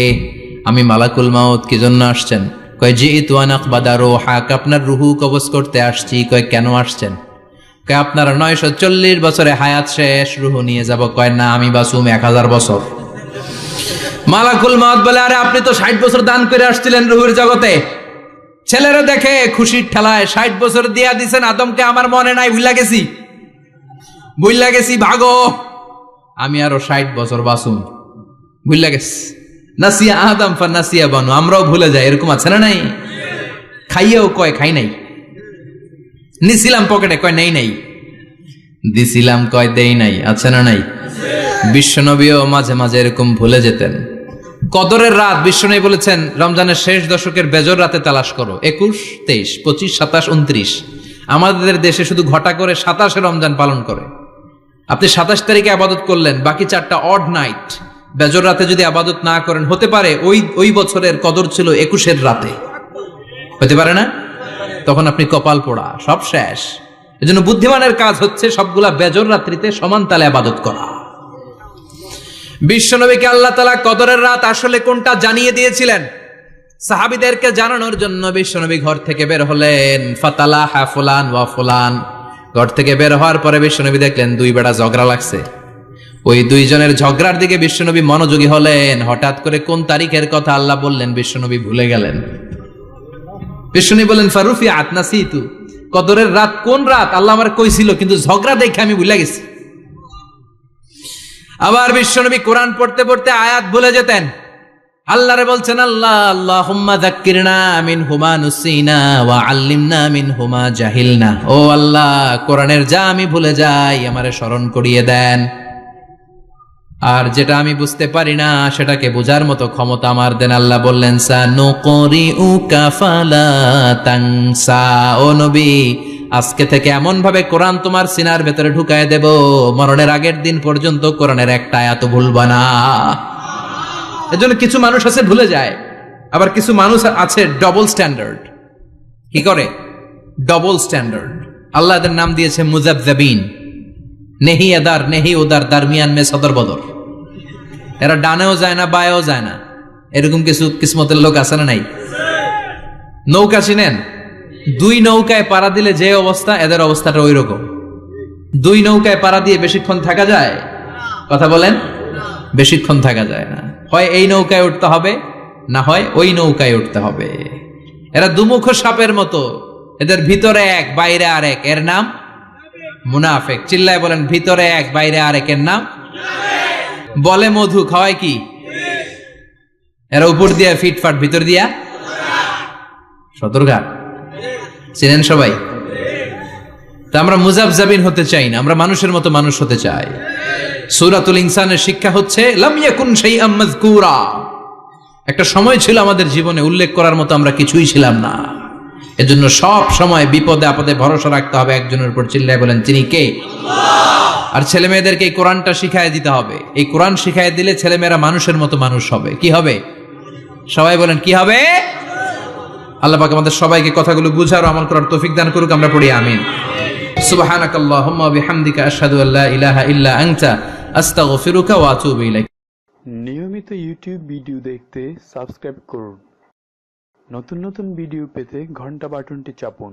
আমি মালাকুল মাউত। কি জন্য আসছেন? কয় জিইতু আন আকবাদা রূহাক, আপনার রুহু কবজ করতে আসছি। কয় কেন আসছেন? কয় আপনার 940 বছরে হায়াত শেষ, রুহু নিয়ে যাব। কয় না, আমি বাঁচুম 1000 বছর। মালাকুল মাউত বলে, আরে আপনি তো 60 বছর দান করে আসছিলেন রুহুর জগতে, ছেলেরা দেখে খুশির ঠেলায় 60 বছর দিয়া দিছেন আদমকে। আমার মনে নাই, ভুইলা গেছি, ভাগো, আমি আরো 60 বছর বাঁচুম। ভুইলা গেছি। নাসিয়া আদম ফানাসিয়া বানু, আমরাও ভুলে যাই, এরকম আছে না নাই? খাইয়েও কয় খাই নাই, নিছিলাম পকেটে কয় নেই নাই, দিছিলাম কয় দেই নাই, আছে না নাই? বিশ্বনবীও মাঝে মাঝে এরকম ভুলে যেতেন। কদরের রাত বিশ্বনবী বলেছেন রমজানের শেষ দশকের বেজর রাতে তালাশ করো। 21, 23, 25, 27, 29। আমাদের দেশে শুধু ঘটা করে 27 রমজান পালন করে। আপনি 27 তারিখে আবাদত করলেন, বাকি 4টা অড নাইট বেজর রাতে যদি আবাদত না করেন, হতে পারে ওই বছরের কদর ছিল 21 রাতে, হতে পারে না? তখন আপনি কপাল পোড়া, সব শেষ। এজন্য বুদ্ধিমানের কাজ হচ্ছে সবগুলা বেজর রাত্রিতে সমান তালে আবাদত করা। বিশ্বনবীকে আল্লাহ তাআলা কদরের রাত আসলে কোনটা জানিয়ে দিয়েছিলেন সাহাবীদেরকে জানানোর জন্য বিশ্বনবী ঘর থেকে বের হলেন। ফাতালাহা ফুলান ওয়া ফুলান, ঘর থেকে বের হওয়ার পরে বিশ্বনবী দেখলেন 2 বেড়া ঝগড়া লাগছে। ওই 2 জনের ঝগড়ার দিকে বিশ্বনবী মনোযোগী হলেন। হঠাৎ করে কোন তারিখের কথা আল্লাহ বললেন বিশ্বনবী ভুলে গেলেন। বিশ্বনবী বললেন ফারুফিআত নাসিতু, কদরের রাত কোন রাত আল্লাহ আমার কইছিল, কিন্তু ঝগড়া দেখে আমি ভুলে গেছি। আবার বিশ্বনবী কোরআন পড়তে পড়তে আয়াত ভুলে যেতেন। আল্লাহরে বলছেন, আল্লাহ আল্লাহুম্মা যাক্কিরনা মিনহুমা নুসিনা ওয়া আল্লিমনা মিনহুমা জাহিলনা। ও আল্লাহ, কোরআনের যা আমি ভুলে যাই আমারে স্মরণ করিয়ে দেন, আর যেটা আমি বুঝতে পারি না সেটাকে বোঝার মতো ক্ষমতা আমার দেন। আল্লাহ বললেন সানুকরিউকা ফালা তানসা, ও নবী আজকে থেকে এমন ভাবে কোরআন তোমার সিনার ভেতরে ঢুকায় দেব, মরণের আগের দিন পর্যন্ত কোরআনের একটা আয়াত ভুলবা না। এজন্য কিছু মানুষ আছে ভুলে যায়, আবার কিছু মানুষ আছে ডবল স্ট্যান্ডার্ড। কি করে? Double standard. আল্লাহ এদের নাম দিয়েছে মুযাবযাবিন, নেহি এদার নেহি ওদার, দারমিয়ান মে সদর বদর। এরা ডানেও যায় না বায়েও যায় না, এরকম কিছু কিসমতের লোক আছে না নাই? নৌকা চিনেন? 2 নৌকায় পাড়া দিলে যে অবস্থা, এদের অবস্থাটা ওই রকম। 2 নৌকায় পাড়া দিয়ে বেশিক্ষণ থাকা যায়? কথা বলেন, বেশিক্ষণ থাকা যায় না। হয় এই নৌকায় উঠতে হবে, না হয় ওই নৌকায় উঠতে হবে। এরা দুমুখ সাপের মতো, এদের ভিতরে এক বাইরে আরেক, এর নাম মুনাফিক। চিল্লায় বলেন ভিতরে এক বাইরে আরেক, এর নাম বলে মধু, খাওয়ায় কি? এরা উপর দিয়া ফিটফাট, ভিতর দিয়া সতর্ঘাট। চিনেন সবাই? তা আমরা মুযাবযাবিন হতে চাই না, আমরা মানুষের মতো মানুষ হতে চাই। সূরাতুল ইনসানের শিক্ষা হচ্ছে লাম ইয়াকুন শাইআম মাযকুরা। একটা সময় ছিল আমাদের জীবনে উল্লেখ করার মতো আমরা কিছুই ছিলাম না। এজন্য সব সময় বিপদে আপদে ভরসা রাখতে হবে একজনের উপর। চিল্লায় বলেন তিনি কে? আল্লাহ। আর ছেলে মেয়েদেরকে এই কোরআনটা শিখায় দিতে হবে। এই কোরআন শিখায় দিলে ছেলেমেয়েরা মানুষের মতো মানুষ হবে। কি হবে? সবাই বলেন কি হবে? আল্লাহ পাক আমাদের সবাইকে কথাগুলো বুঝার ও আমল করার তৌফিক দান করুক। আমরা পড়ি আমিন। সুবহানাকাল্লাহুম্মা ওয়া বিহামদিকা আশহাদু আল্লা ইলাহা ইল্লা আনতা আস্তাগফিরুকা ওয়া আতুবু ইলাইক। নিয়মিত ইউটিউব ভিডিও দেখতে সাবস্ক্রাইব করুন। নতুন নতুন ভিডিও পেতে ঘন্টা বাটনটি চাপুন।